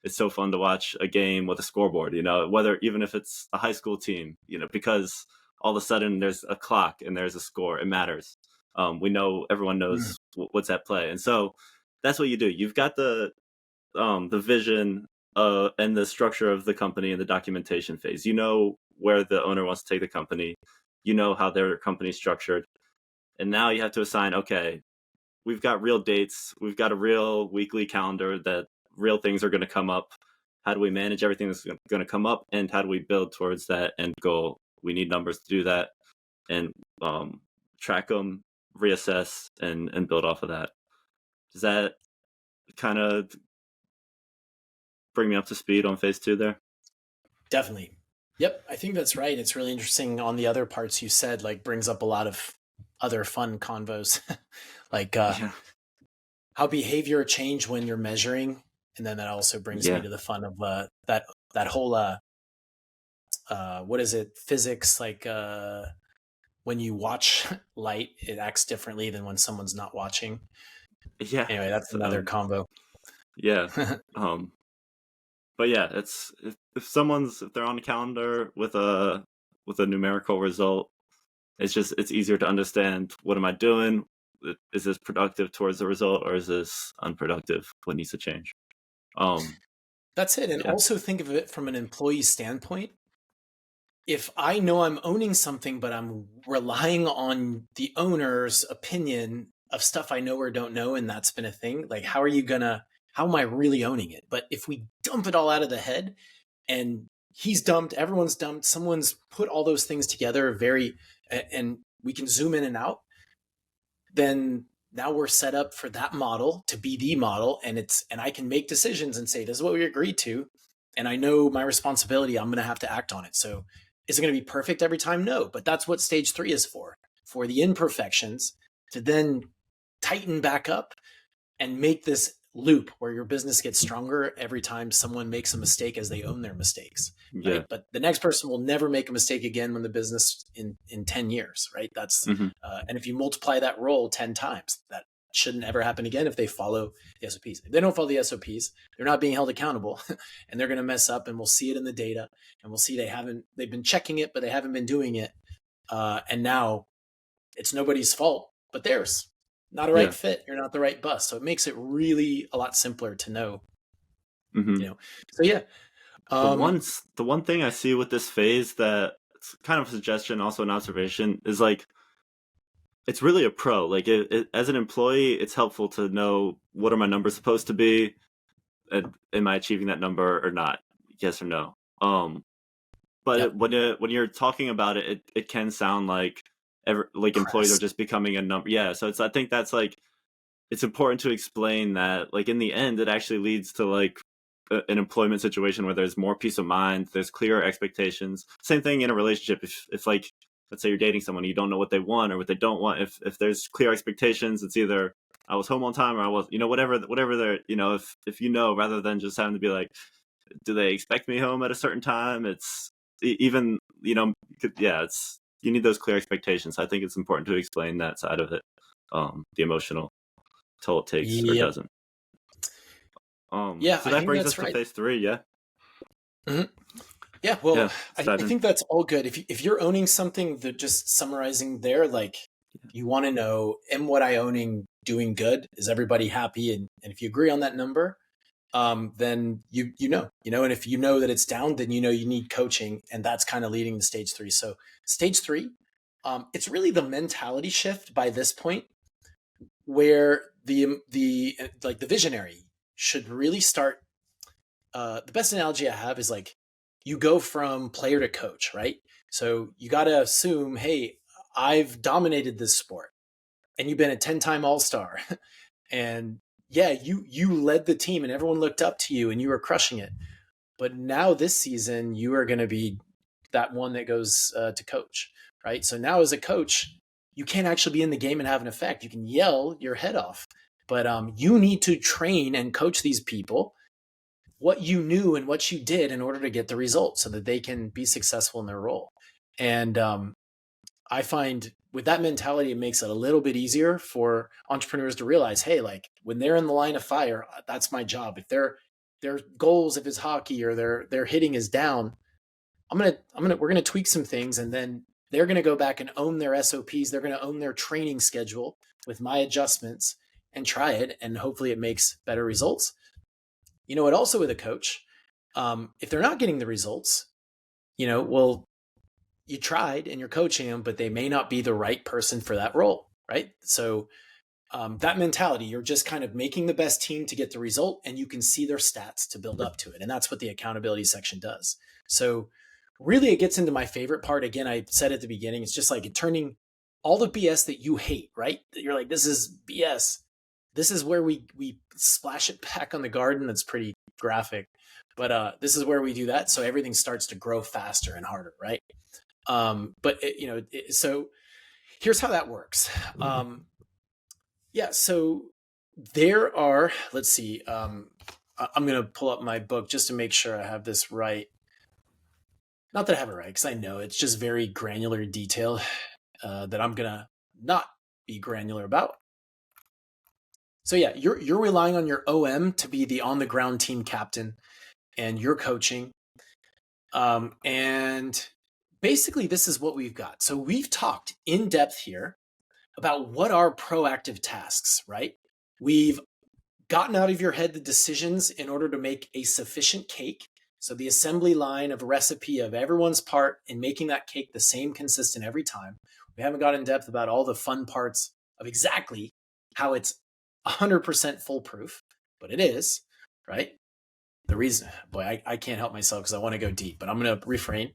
it's so fun to watch a game with a scoreboard, even if it's a high school team, because all of a sudden there's a clock and there's a score. It matters. Everyone knows what's at play. And so that's what you do. You've got the vision and the structure of the company and the documentation phase. Where the owner wants to take the company, how their company's structured. And now you have to assign, okay, we've got real dates. We've got a real weekly calendar that real things are going to come up. How do we manage everything that's going to come up? And how do we build towards that end goal? We need numbers to do that, and track them, reassess, and build off of that. Does that kind of bring me up to speed on phase 2 there? Definitely. Yep, I think that's right. It's really interesting on the other parts you said, like brings up a lot of other fun convos, like how behavior change when you're measuring. And then that also brings me to the fun of that whole, what is it? Physics, like when you watch light, it acts differently than when someone's not watching. Yeah. Anyway, that's another combo. Yeah. But yeah, it's if they're on a calendar with a numerical result, It's easier to understand, what am I doing? Is this productive towards the result, or is this unproductive? What needs to change? That's it. And Yeah. also think of it from an employee standpoint. If I know I'm owning something, but I'm relying on the owner's opinion of stuff I know or don't know, and that's been a thing, like how am I really owning it? But if we dump it all out of the head, and he's dumped, everyone's dumped, someone's put all those things together and we can zoom in and out, then now we're set up for that model to be the model, and I can make decisions and say, this is what we agreed to, and I know my responsibility, I'm going to have to act on it. So is it going to be perfect every time? No, but that's what stage 3 is for the imperfections, to then tighten back up and make this loop where your business gets stronger every time someone makes a mistake, as they own their mistakes. Yeah. Right? But the next person will never make a mistake again when the business in 10 years, right? That's and if you multiply that role 10 times, that shouldn't ever happen again if they follow the SOPs. If they don't follow the SOPs, they're not being held accountable and they're going to mess up, and we'll see it in the data, and we'll see they've been checking it, but they haven't been doing it. And now it's nobody's fault but theirs. Not a right fit. You're not the right bus. So it makes it really a lot simpler to know. So yeah. The one thing I see with this phase, that it's kind of a suggestion, also an observation, is like, it's really a pro. Like as an employee, it's helpful to know, what are my numbers supposed to be? Am I achieving that number or not? Yes or no? But when you're talking about it, it can sound like employees are just becoming a number. Yeah. So I think that's like, it's important to explain that, like, in the end, it actually leads to like an employment situation where there's more peace of mind, there's clearer expectations. Same thing in a relationship. If like, let's say you're dating someone, you don't know what they want or what they don't want. If there's clear expectations, it's either I was home on time or I was, whatever they're, if rather than just having to be like, do they expect me home at a certain time? It's even, it's, you need those clear expectations. I think it's important to explain that side of it, the emotional toll it takes or doesn't. So that brings us to phase 3. Yeah. Mm-hmm. Yeah. Well, I think that's all good. If you're owning something, that just summarizing there, like, you want to know, am what I owning doing good? Is everybody happy? And if you agree on that number, then and if you know that it's down, then you need coaching, and that's kind of leading to stage 3. So stage 3, it's really the mentality shift by this point, where the visionary should really start. The best analogy I have is like, you go from player to coach, right? So you got to assume, hey, I've dominated this sport, and you've been a 10-time All-Star, and yeah, you led the team and everyone looked up to you and you were crushing it. But now this season, you are going to be that one that goes to coach, right? So now as a coach, you can't actually be in the game and have an effect. You can yell your head off, but you need to train and coach these people what you knew and what you did in order to get the results, so that they can be successful in their role. And I find with that mentality, it makes it a little bit easier for entrepreneurs to realize, hey, like, when they're in the line of fire, that's my job. If their goals, if it's hockey, or their hitting is down, we're gonna tweak some things, and then they're gonna go back and own their SOPs. They're gonna own their training schedule with my adjustments and try it, and hopefully it makes better results. What also with a coach, if they're not getting the results, well, you tried and you're coaching them, but they may not be the right person for that role, right? So that mentality, you're just kind of making the best team to get the result, and you can see their stats to build up to it. And that's what the accountability section does. So really, it gets into my favorite part. Again, I said at the beginning, it's just like turning all the BS that you hate, right? That you're like, this is BS. This is where we splash it back on the garden. That's pretty graphic, but this is where we do that. So everything starts to grow faster and harder, right? So here's how that works. So there are, let's see, I'm going to pull up my book just to make sure I have this right. Not that I have it right, because I know it's just very granular detail that I'm going to not be granular about. So yeah, you're relying on your OM to be the on the ground team captain, and you're coaching. And basically this is what we've got. So we've talked in depth here about what are proactive tasks, right? We've gotten out of your head the decisions in order to make a sufficient cake. So the assembly line of a recipe of everyone's part in making that cake the same consistent every time. We haven't got in depth about all the fun parts of exactly how it's 100% foolproof, but it is, right? The reason, boy, I can't help myself because I want to go deep, but I'm going to refrain.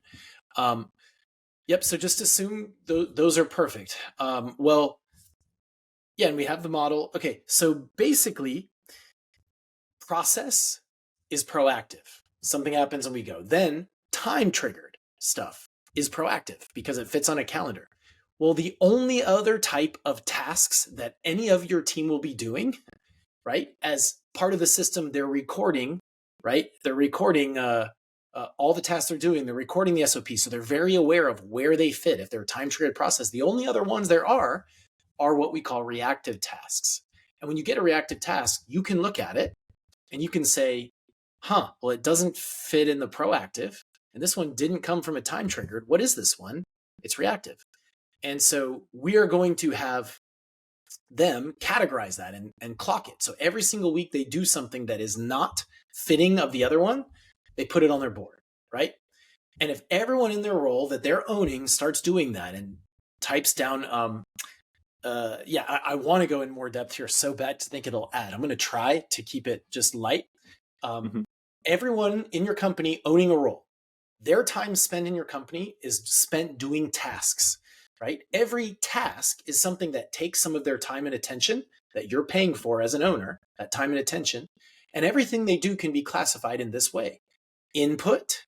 Yep. So just assume those are perfect. Well, yeah, and we have the model. Okay. So basically, process is proactive. Something happens and we go. Then time triggered stuff is proactive because it fits on a calendar. Well, the only other type of tasks that any of your team will be doing, right, as part of the system, they're recording, right? They're recording all the tasks they're doing. They're recording the SOP. So they're very aware of where they fit. If they're a time triggered process, the only other ones there are what we call reactive tasks. And when you get a reactive task, you can look at it and you can say, well, it doesn't fit in the proactive. And this one didn't come from a time triggered. What is this one? It's reactive. And so we are going to have them categorize that and clock it. So every single week they do something that is not fitting of the other one, they put it on their board, right? And if everyone in their role that they're owning starts doing that and types down, I want to go in more depth here so bad to think it'll add. I'm going to try to keep it just light. Everyone in your company owning a role, their time spent in your company is spent doing tasks, right? Every task is something that takes some of their time and attention that you're paying for as an owner, that time and attention. And everything they do can be classified in this way. Input,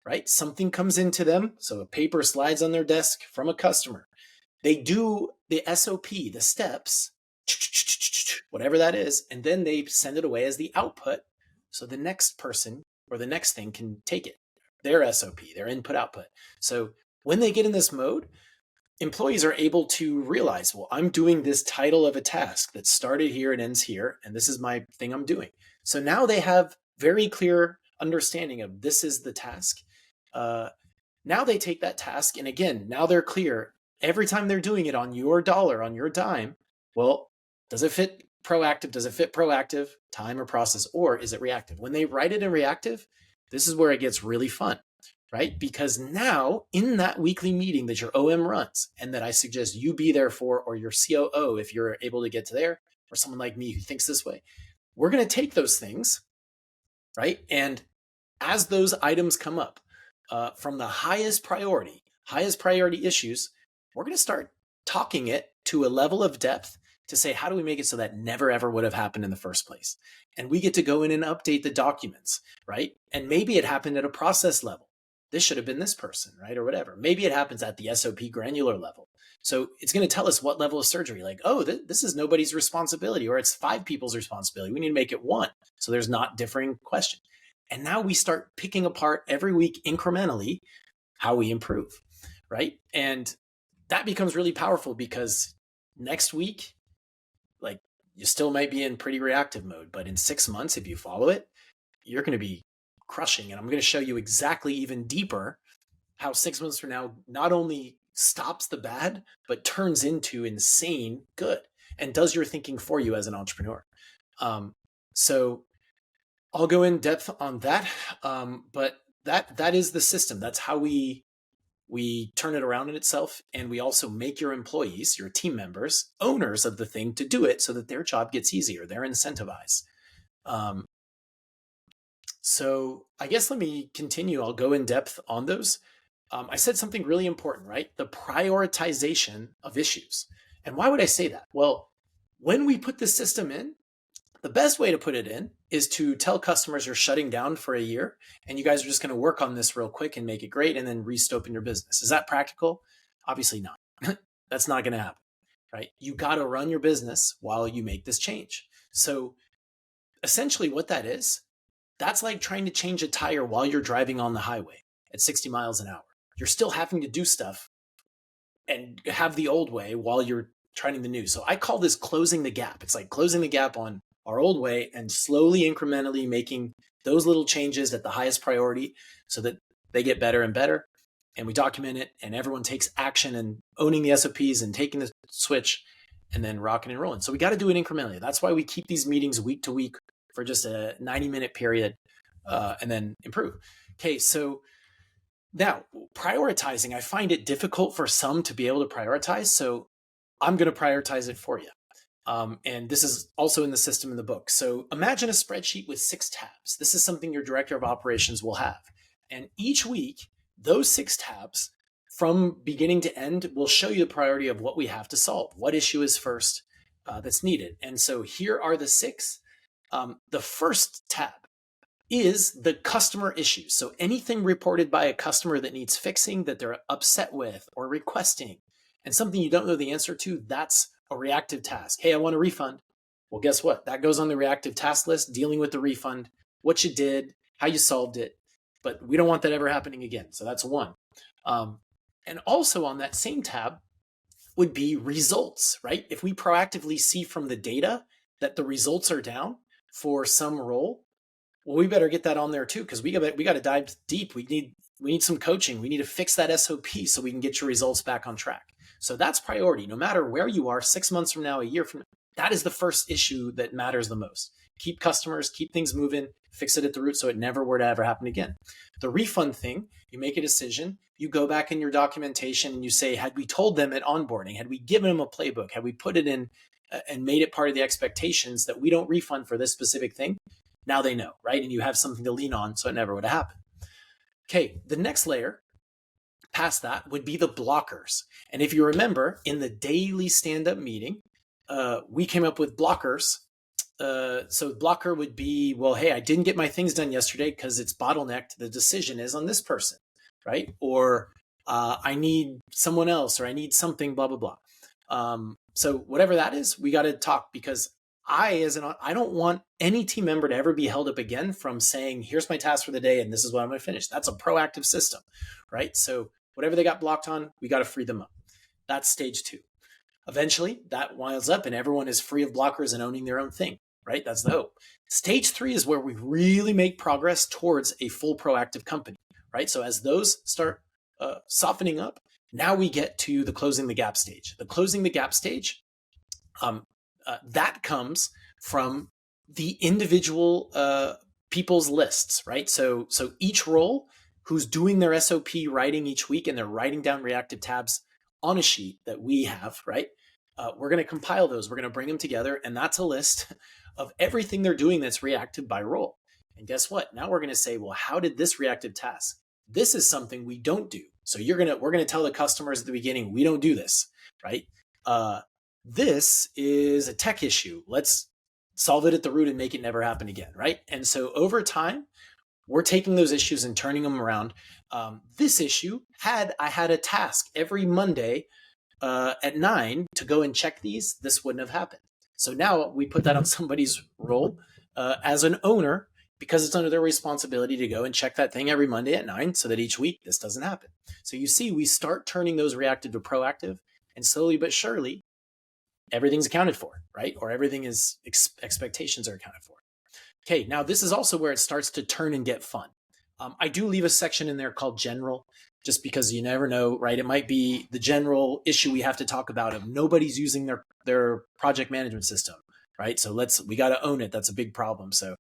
right? Something comes into them. So a paper slides on their desk from a customer. They do the SOP, the steps, whatever that is, and then they send it away as the output. So the next person or the next thing can take it, their SOP, their input output. So when they get in this mode, employees are able to realize, well, I'm doing this title of a task that started here and ends here, and this is my thing I'm doing. So now they have very clear understanding of this is the task. Now they take that task, and again, now they're clear. Every time they're doing it on your dollar, on your dime, well, does it fit proactive? Does it fit proactive, time or process, or is it reactive? When they write it in reactive, this is where it gets really fun, right? Because now in that weekly meeting that your OM runs and that I suggest you be there for, or your COO, if you're able to get to there, or someone like me who thinks this way, we're going to take those things, right? And as those items come up from the highest priority issues, we're going to start talking it to a level of depth to say, how do we make it so that never, ever would have happened in the first place? And we get to go in and update the documents, right? And maybe it happened at a process level. This should have been this person, right? Or whatever. Maybe it happens at the SOP granular level. So it's going to tell us what level of surgery, like, oh, this is nobody's responsibility, or it's 5 people's responsibility. We need to make it 1. So there's not differing question. And now we start picking apart every week incrementally how we improve, right? And that becomes really powerful because next week, like, you still might be in pretty reactive mode, but in 6 months, if you follow it, you're going to be crushing. And I'm going to show you exactly even deeper how 6 months from now not only stops the bad, but turns into insane good and does your thinking for you as an entrepreneur. So I'll go in depth on that. But that is the system. That's how we turn it around in itself. And we also make your employees, your team members, owners of the thing to do it so that their job gets easier. They're incentivized. So I guess let me continue. I'll go in depth on those. I said something really important, right? The prioritization of issues. And why would I say that? Well, when we put this system in, the best way to put it in is to tell customers you're shutting down for a year and you guys are just going to work on this real quick and make it great and then restopen your business. Is that practical? Obviously not. That's not going to happen, right? You got to run your business while you make this change. So essentially what that is, that's like trying to change a tire while you're driving on the highway at 60 miles an hour. You're still having to do stuff and have the old way while you're trying the new. So I call this closing the gap. It's like closing the gap on our old way and slowly, incrementally making those little changes at the highest priority so that they get better and better. and we document it, and everyone takes action and owning the SOPs and taking the switch and then rocking and rolling. So we got to do it incrementally. That's why we keep these meetings week to week for just a 90-minute period, and then improve. Okay, so now prioritizing, I find it difficult for some to be able to prioritize. So I'm going to prioritize it for you. And this is also in the system in the book. So imagine a spreadsheet with 6 tabs. This is something your director of operations will have. And each week, those 6 tabs from beginning to end will show you the priority of what we have to solve. What issue is first that's needed. And so here are the 6. The first tab is the customer issues. So anything reported by a customer that needs fixing, that they're upset with or requesting, and something you don't know the answer to, that's a reactive task. Hey, I want a refund. Well, guess what? That goes on the reactive task list, dealing with the refund, what you did, how you solved it. But we don't want that ever happening again. So that's 1. And also on that same tab would be results, right? If we proactively see from the data that the results are down for some role, well, we better get that on there too, because we got to dive deep. We need some coaching. We need to fix that SOP so we can get your results back on track. So that's priority. No matter where you are, 6 months from now, a year from now, that is the first issue that matters the most. Keep customers, keep things moving, fix it at the root so it never were to ever happen again. The refund thing, you make a decision, you go back in your documentation and you say, had we told them at onboarding, had we given them a playbook, had we put it in and made it part of the expectations that we don't refund for this specific thing, now they know, right? And you have something to lean on so it never would have happened. Okay, the next layer past that would be the blockers. And if you remember, in the daily stand-up meeting, we came up with blockers. So blocker would be, well, hey, I didn't get my things done yesterday because it's bottlenecked. The decision is on this person, right? Or I need someone else, or I need something, blah, blah, blah. So whatever that is, we got to talk, because I don't want any team member to ever be held up again from saying, here's my task for the day and this is what I'm going to finish. That's a proactive system, right? So whatever they got blocked on, we got to free them up. That's stage 2. Eventually that winds up and everyone is free of blockers and owning their own thing, right? That's the hope. Stage 3 is where we really make progress towards a full proactive company, right? So as those start softening up, now we get to the closing the gap stage. The closing the gap stage, that comes from the individual people's lists, right? So each role who's doing their SOP writing each week, and they're writing down reactive tabs on a sheet that we have, right? We're going to compile those. We're going to bring them together. And that's a list of everything they're doing that's reactive by role. And guess what? Now we're going to say, well, how did this reactive task? This is something we don't do. So we're going to tell the customers at the beginning, we don't do this, right? This is a tech issue. Let's solve it at the root and make it never happen again, right? And so over time, we're taking those issues and turning them around. This issue, I had a task every Monday at 9 to go and check these, this wouldn't have happened. So now we put that on somebody's role as an owner, because it's under their responsibility to go and check that thing every Monday at 9 so that each week this doesn't happen. So you see, we start turning those reactive to proactive, and slowly but surely, everything's accounted for, right? Or everything is expectations are accounted for. Okay, now this is also where it starts to turn and get fun. I do leave a section in there called general, just because you never know, right? It might be the general issue we have to talk about of nobody's using their project management system, right? So we got to own it. That's a big problem. So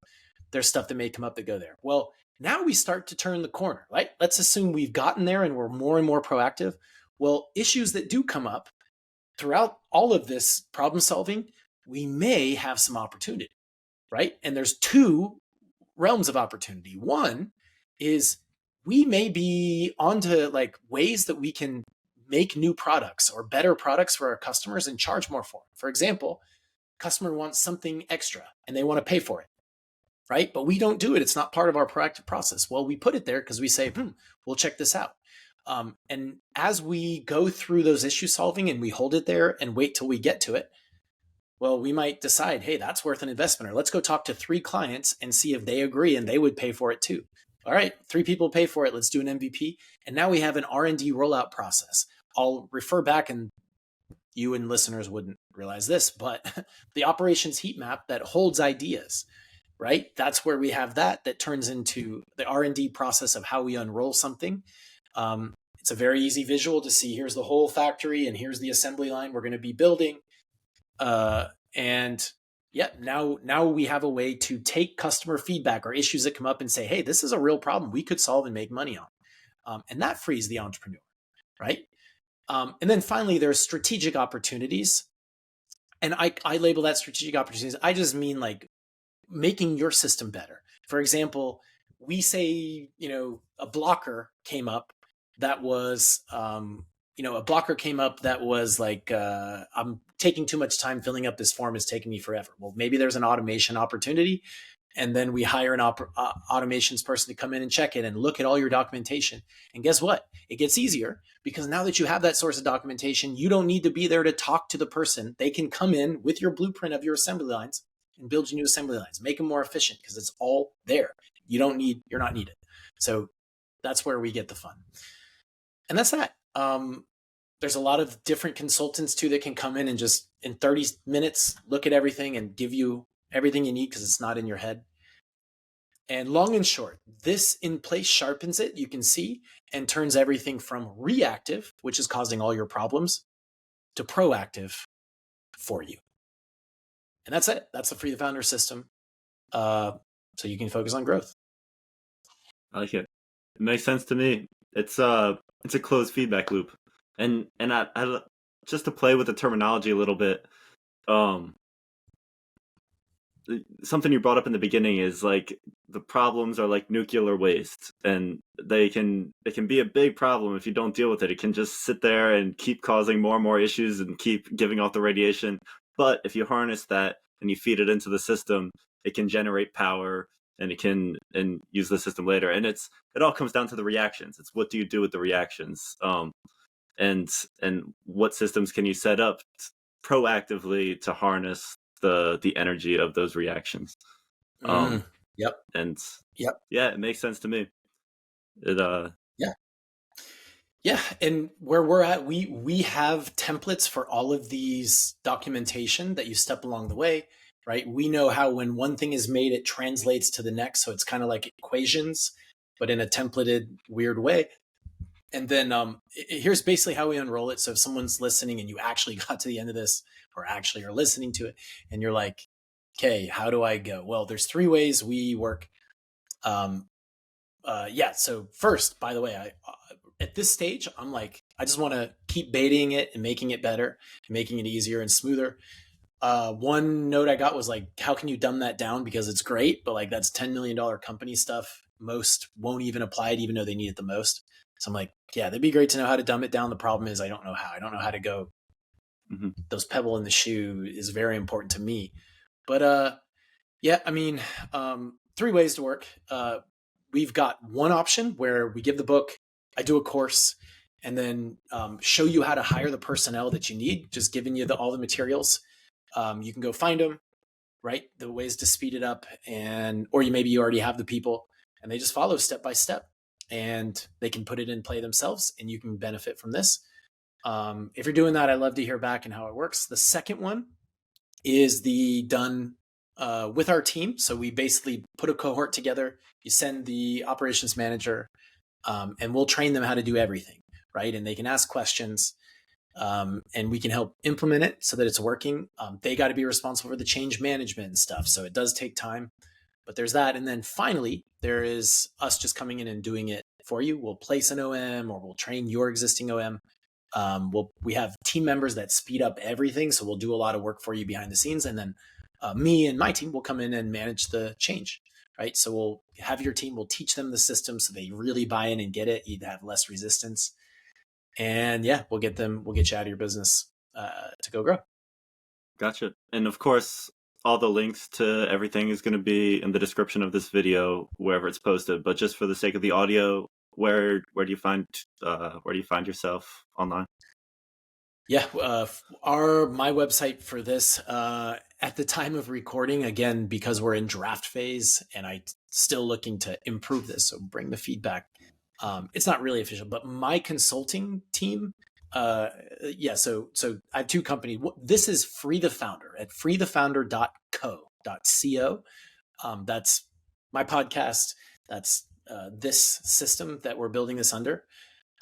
there's stuff that may come up that go there. Well, now we start to turn the corner, right? Let's assume we've gotten there and we're more and more proactive. Well, issues that do come up throughout all of this problem solving, we may have some opportunity, right? And there's 2 realms of opportunity. One is we may be onto like ways that we can make new products or better products for our customers and charge more for them. For example, customer wants something extra and they want to pay for it, right? But we don't do it. It's not part of our proactive process. Well, we put it there because we say, we'll check this out. And as we go through those issue solving and we hold it there and wait till we get to it, well, we might decide, hey, that's worth an investment, or let's go talk to 3 clients and see if they agree and they would pay for it too. All right, 3 people pay for it. Let's do an MVP. And now we have an R&D rollout process. I'll refer back, and you and listeners wouldn't realize this, but the operations heat map that holds ideas, right? That's where we have that turns into the R&D process of how we unroll something. It's a very easy visual to see. Here's the whole factory, and here's the assembly line we're going to be building. And yeah, now we have a way to take customer feedback or issues that come up and say, hey, this is a real problem we could solve and make money on. And that frees the entrepreneur, right? And then finally, there's strategic opportunities. And I label that strategic opportunities. I just mean like making your system better. For example, we say, a blocker came up that was, like, I'm taking too much time filling up this form. It's taking me forever. Well, maybe there's an automation opportunity. And then we hire an automations person to come in and check it and look at all your documentation. And guess what? It gets easier because now that you have that source of documentation, you don't need to be there to talk to the person. They can come in with your blueprint of your assembly lines and build you new assembly lines, make them more efficient because it's all there. You're not needed. So that's where we get the fun. And that's that. There's a lot of different consultants too that can come in and just in 30 minutes look at everything and give you everything you need because it's not in your head. And long and short, this in place sharpens it, you can see, and turns everything from reactive, which is causing all your problems, to proactive for you. And that's it. That's the Free the Founder system. So you can focus on growth. I like it. It makes sense to me. It's a closed feedback loop. And I just to play with the terminology a little bit, something you brought up in the beginning is like the problems are like nuclear waste, and they can be a big problem if you don't deal with it. It can just sit there and keep causing more and more issues and keep giving off the radiation. But if you harness that and you feed it into the system, it can generate power and it can use the system later. And it all comes down to the reactions. It's what do you do with the reactions? And what systems can you set up proactively to harness the energy of those reactions? Yep. And yep. Yeah, it makes sense to me. Yeah. And where we're at, we have templates for all of these documentation that you step along the way, right? We know how when one thing is made, it translates to the next. So it's kind of like equations, but in a templated weird way. And then here's basically how we unroll it. So if someone's listening and you actually got to the end of this or actually are listening to it and you're like, okay, how do I go? Well, there's 3 ways we work. So first, by the way, at this stage, I'm like, I just want to keep baiting it and making it better, and making it easier and smoother. One note I got was like, how can you dumb that down? Because it's great, but like that's $10 million company stuff. Most won't even apply it, even though they need it the most. So I'm like, yeah, that'd be great to know how to dumb it down. The problem is I don't know how. I don't know how to go. Mm-hmm. Those pebble in the shoe is very important to me. But 3 ways to work. We've got one option where we give the book, I do a course, and then show you how to hire the personnel that you need, just giving you all the materials. You can go find them, right? The ways to speed it up, or maybe you already have the people and they just follow step by step and they can put it in play themselves and you can benefit from this. If you're doing that, I'd love to hear back and how it works. The second one is the done with our team. So we basically put a cohort together. You send the operations manager and we'll train them how to do everything, right? And they can ask questions and we can help implement it so that it's working. They got to be responsible for the change management and stuff. So it does take time, but there's that. And then finally, there is us just coming in and doing it for you. We'll place an OM or we'll train your existing OM. We have team members that speed up everything. So we'll do a lot of work for you behind the scenes. And then me and my team will come in and manage the change, right? So we'll have your team, we'll teach them the system so they really buy in and get it. You'd have less resistance. And yeah, we'll get you out of your business to go grow. Gotcha. And of course, all the links to everything is going to be in the description of this video, wherever it's posted. But just for the sake of the audio, where do you find yourself online? Yeah, my website for this at the time of recording, again, because we're in draft phase and I'm still looking to improve this, so bring the feedback. It's not really official, but my consulting team, so I have 2 companies. This is Free the Founder at freethefounder.co. That's my podcast. That's this system that we're building this under.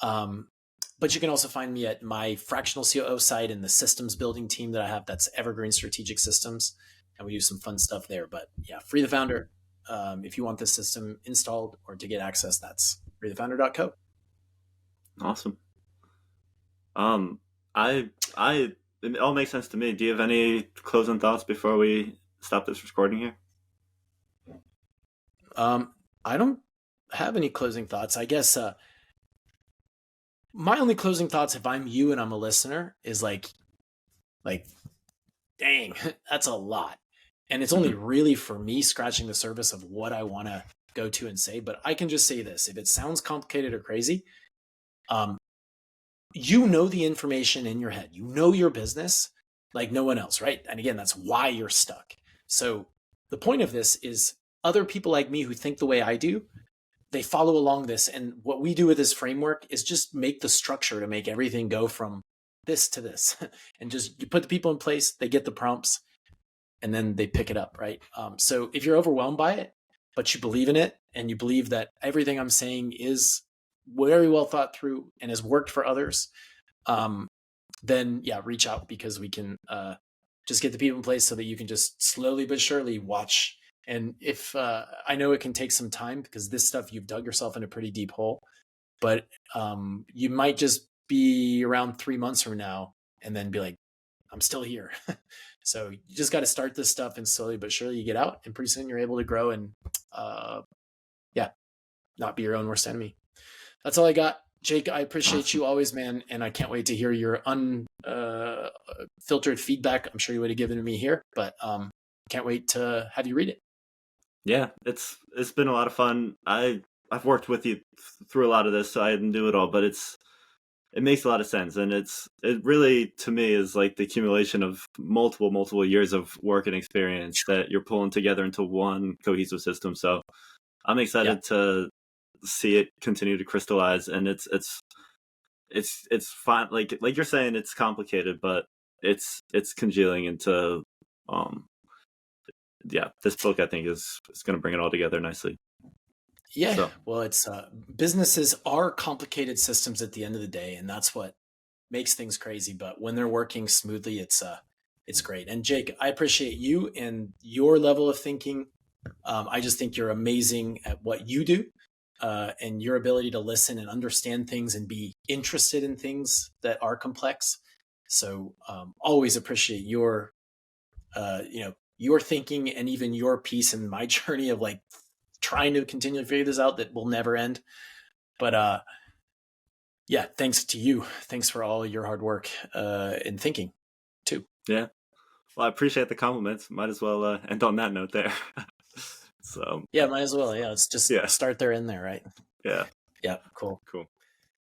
But you can also find me at my fractional COO site and the systems building team that I have. That's Evergreen Strategic Systems. And we do some fun stuff there. But yeah, Free the Founder. If you want this system installed or to get access, that's freethefounder.co. Awesome. It all makes sense to me. Do you have any closing thoughts before we stop this recording here? I don't have any closing thoughts. I guess my only closing thoughts, if I'm you and I'm a listener, is like, dang, that's a lot. And it's only really for me scratching the surface of what I want to go to and say. But I can just say this: if it sounds complicated or crazy, you know the information in your head. You know your business like no one else, right? And again, that's why you're stuck. So the point of this is other people like me who think the way I do, they follow along this. And what we do with this framework is just make the structure to make everything go from this to this. And just you put the people in place, they get the prompts, and then they pick it up, right? So if you're overwhelmed by it, but you believe in it, and you believe that everything I'm saying is very well thought through and has worked for others, then yeah, reach out, because we can just get the people in place so that you can just slowly but surely watch. And if I know it can take some time, because this stuff, you've dug yourself in a pretty deep hole, but you might just be around 3 months from now and then be like, I'm still here. So you just got to start this stuff, and slowly but surely you get out, and pretty soon you're able to grow and not be your own worst enemy. That's all I got. Jake, I appreciate you always, man. And I can't wait to hear your unfiltered feedback. I'm sure you would have given to me here, but can't wait to have you read it. Yeah, it's been a lot of fun. I've worked with you through a lot of this, so I didn't do it all, but it makes a lot of sense. And it really, to me, is like the accumulation of multiple years of work and experience that you're pulling together into one cohesive system. So I'm excited to see it continue to crystallize, and it's fine. Like you're saying, it's complicated, but it's congealing into this book I think is going to bring it all together nicely. Yeah. So. Well, it's businesses are complicated systems at the end of the day, and that's what makes things crazy. But when they're working smoothly, it's great. And Jake, I appreciate you and your level of thinking. I just think you're amazing at what you do. And your ability to listen and understand things and be interested in things that are complex. So always appreciate your thinking, and even your piece in my journey of like trying to continue to figure this out that will never end. But thanks to you. Thanks for all your hard work in thinking too. Yeah. Well, I appreciate the compliments. Might as well end on that note there. So yeah, might as well. Yeah, let's just start there, in there, right? Yeah. Yeah, cool.